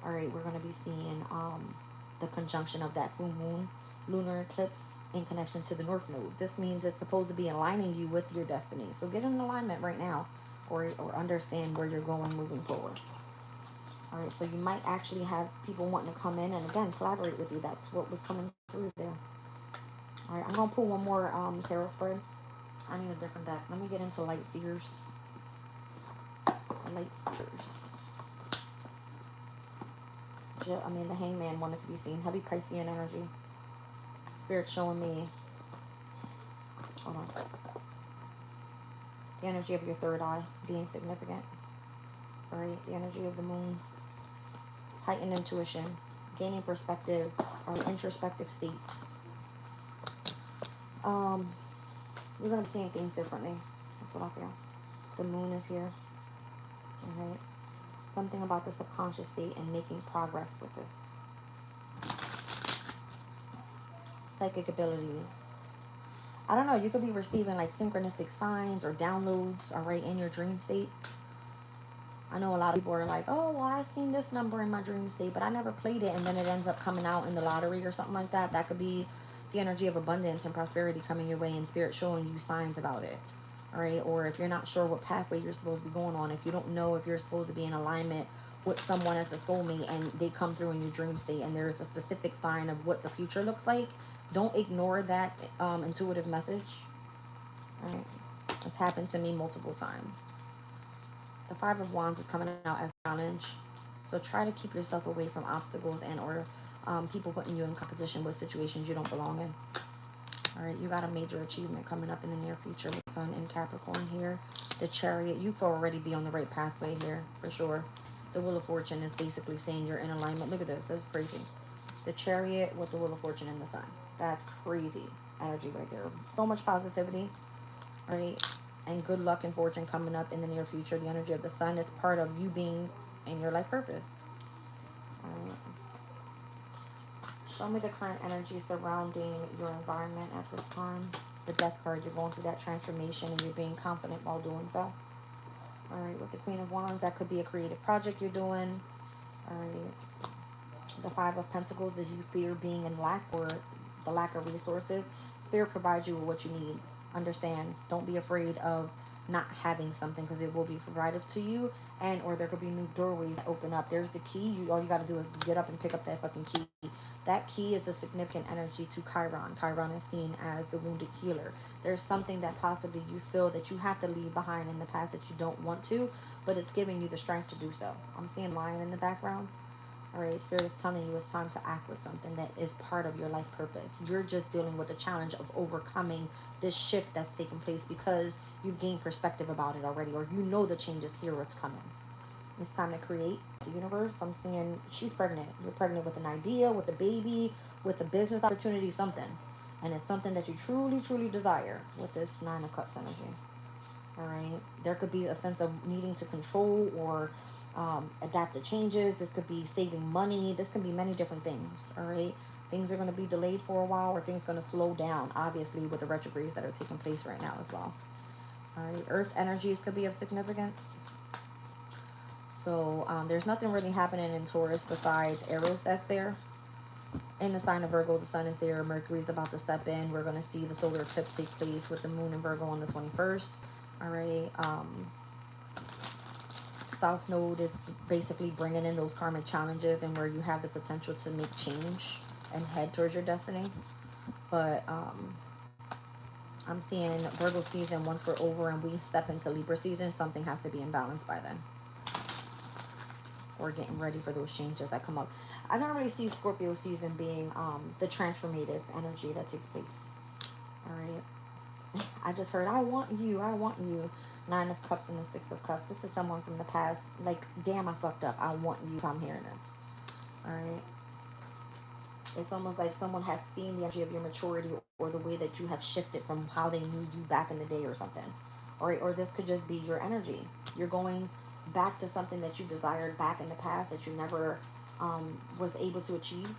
all right, we're going to be seeing the conjunction of that full moon, lunar eclipse in connection to the North Node. This means it's supposed to be aligning you with your destiny. So get in alignment right now or understand where you're going moving forward. All right, so you might actually have people wanting to come in and, again, collaborate with you. That's what was coming through there. All right, I'm going to pull one more tarot spread. I need a different deck. Let me get into Light Seers. Light Seers. The Hangman wanted to be seen. Heavy Piscean energy. Spirit showing me, hold on, the energy of your third eye being significant. All right, the energy of the moon, heightened intuition, gaining perspective, or introspective states. You're going to be seeing things differently. That's what I feel. The moon is here. All right. Something about the subconscious state and making progress with this. Psychic abilities. I don't know. You could be receiving like synchronistic signs or downloads, all right, in your dream state. I know a lot of people are like, oh, well, I seen this number in my dream state, but I never played it, and then it ends up coming out in the lottery or something like that. That could be the energy of abundance and prosperity coming your way and spirit showing you signs about it. All right, or if you're not sure what pathway you're supposed to be going on, if you don't know if you're supposed to be in alignment with someone as a soulmate and they come through in your dream state and there's a specific sign of what the future looks like, don't ignore that intuitive message. All right, it's happened to me multiple times. The Five of Wands is coming out as a challenge, so try to keep yourself away from obstacles and or people putting you in competition with situations you don't belong in. All right, you got a major achievement coming up in the near future with Sun in Capricorn here. The Chariot, you could already be on the right pathway here, for sure. The Wheel of Fortune is basically saying you're in alignment. Look at this. This is crazy. The Chariot with the Wheel of Fortune in the Sun. That's crazy energy right there. So much positivity, right? And good luck and fortune coming up in the near future. The energy of the Sun is part of you being in your life purpose. All right. Show me the current energy surrounding your environment at this time. The Death card, you're going through that transformation and you're being confident while doing so. All right, with the Queen of Wands, that could be a creative project you're doing. All right. The Five of Pentacles is you fear being in lack or the lack of resources. Spirit provides you with what you need. Understand, don't be afraid of not having something because it will be provided to you, and or there could be new doorways that open up. There's the key. All you got to do is get up and pick up that fucking key. That key is a significant energy to Chiron. Chiron is seen as the wounded healer. There's something that possibly you feel that you have to leave behind in the past that you don't want to, but it's giving you the strength to do so. I'm seeing lion in the background. All right, Spirit is telling you it's time to act with something that is part of your life purpose. You're just dealing with the challenge of overcoming this shift that's taking place because you've gained perspective about it already, or you know the change is here, it's coming. It's time to create the universe. I'm seeing she's pregnant. You're pregnant with an idea, with a baby, with a business opportunity, something. And it's something that you truly, truly desire with this Nine of Cups energy. All right. There could be a sense of needing to control or adapt to changes. This could be saving money. This can be many different things. All right. Things are going to be delayed for a while, or things going to slow down, obviously, with the retrogrades that are taking place right now as well. All right. Earth energies could be of significance. So there's nothing really happening in Taurus besides Eros that's there. In the sign of Virgo, the sun is there. Mercury's about to step in. We're going to see the solar eclipse take place with the moon in Virgo on the 21st. All right. South Node is basically bringing in those karmic challenges and where you have the potential to make change and head towards your destiny. But I'm seeing Virgo season, once we're over and we step into Libra season, something has to be in balance by then. Or getting ready for those changes that come up. I don't really see Scorpio season being the transformative energy that takes place. All right. I just heard, I want you, I want you. 9 of Cups and the 6 of Cups. This is someone from the past. Like, damn, I fucked up. I want you. I'm hearing this. All right. It's almost like someone has seen the energy of your maturity or the way that you have shifted from how they knew you back in the day or something. Or this could just be your energy. You're going back to something that you desired back in the past that you never was able to achieve.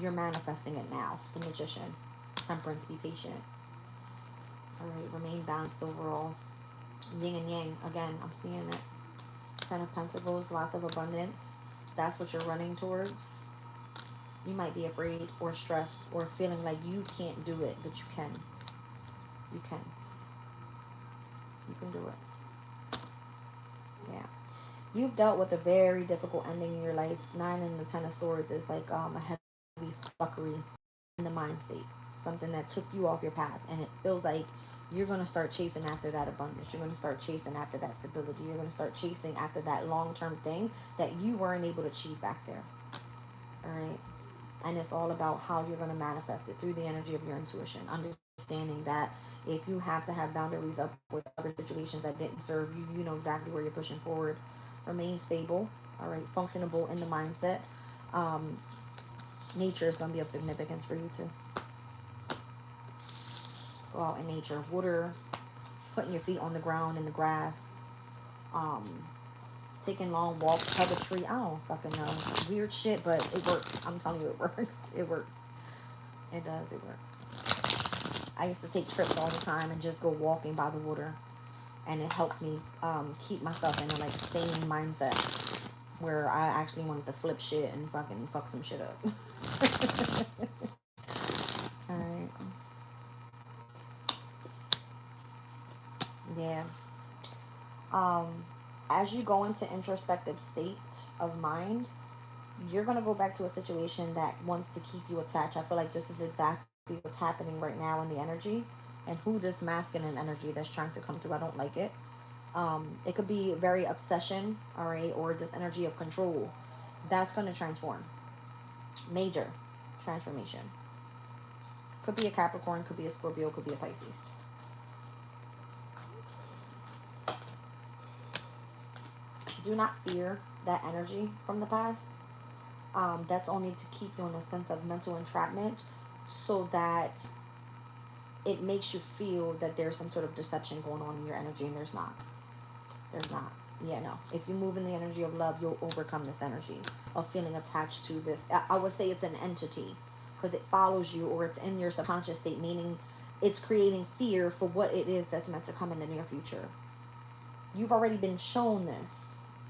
You're manifesting it now. The Magician. Temperance, be patient. All right, remain balanced overall. Yin and yang. Again, I'm seeing it. 10 of Pentacles, lots of abundance. That's what you're running towards. You might be afraid or stressed or feeling like you can't do it, but you can. You can. You can do it. Yeah. You've dealt with a very difficult ending in your life. 9 and the 10 of Swords is like a heavy fuckery in the mind state. Something that took you off your path. And it feels like you're going to start chasing after that abundance. You're going to start chasing after that stability. You're going to start chasing after that long-term thing that you weren't able to achieve back there. All right. And it's all about how you're going to manifest it through the energy of your intuition. Understanding that if you have to have boundaries up with other situations that didn't serve you, you know exactly where you're pushing forward. Remain stable. All right. Functionable in the mindset. Nature is going to be of significance for you too. Go out in nature. Water. Putting your feet on the ground in the grass. Taking long walks, hug a tree. I don't fucking know. Weird shit, but it works. I'm telling you, it works. It works. It does. It works. I used to take trips all the time and just go walking by the water. And it helped me keep myself in a like sane mindset where I actually wanted to flip shit and fucking fuck some shit up. Alright. Yeah. As you go into introspective state of mind, you're going to go back to a situation that wants to keep you attached. I feel like this is exactly what's happening right now in the energy and who this masculine energy that's trying to come through. I don't like it. It could be very obsession, all right, or this energy of control. That's going to transform. Major transformation. Could be a Capricorn, could be a Scorpio, could be a Pisces. Do not fear that energy from the past. That's only to keep you in a sense of mental entrapment so that it makes you feel that there's some sort of deception going on in your energy, and there's not. There's not. Yeah, no. If you move in the energy of love, you'll overcome this energy of feeling attached to this. I would say it's an entity because it follows you or it's in your subconscious state, meaning it's creating fear for what it is that's meant to come in the near future. You've already been shown this.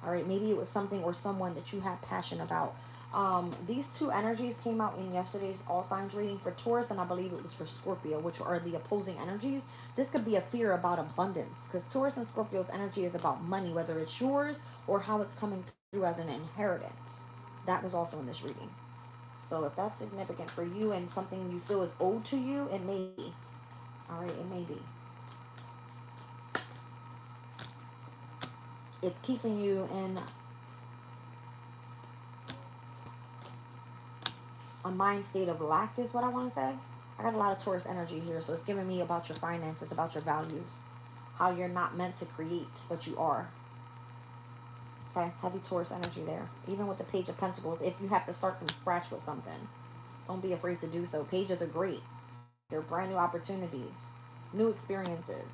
All right, maybe it was something or someone that you had passion about. These two energies came out in yesterday's All Signs reading for Taurus, and I believe it was for Scorpio, which are the opposing energies. This could be a fear about abundance, because Taurus and Scorpio's energy is about money, whether it's yours or how it's coming through as an inheritance. That was also in this reading. So if that's significant for you and something you feel is owed to you, it may be. All right, it may be. It's keeping you in a mind state of lack is what I want to say. I got a lot of Taurus energy here, so it's giving me about your finances, about your values, how you're not meant to create, but you are. Okay, heavy Taurus energy there. Even with the Page of Pentacles, if you have to start from scratch with something, don't be afraid to do so. Pages are great. They're brand new opportunities, new experiences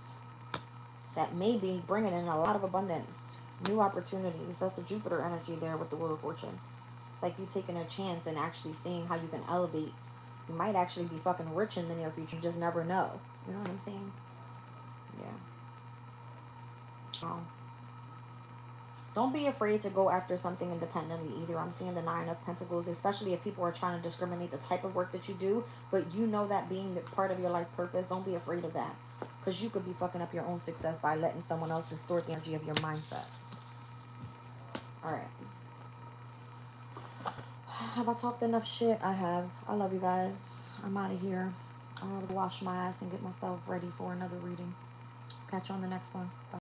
that may be bringing in a lot of abundance. New opportunities. That's the Jupiter energy there with the Wheel of Fortune. It's like you taking a chance and actually seeing how you can elevate. You might actually be fucking rich in the near future. You just never know. You know what I'm saying? Yeah. Don't be afraid to go after something independently either. I'm seeing the Nine of Pentacles, especially if people are trying to discriminate the type of work that you do, but you know that being the part of your life purpose, don't be afraid of that. Because you could be fucking up your own success by letting someone else distort the energy of your mindset. Alright. Have I talked enough shit? I have. I love you guys. I'm out of here. I'll wash my ass and get myself ready for another reading. Catch you on the next one. Bye.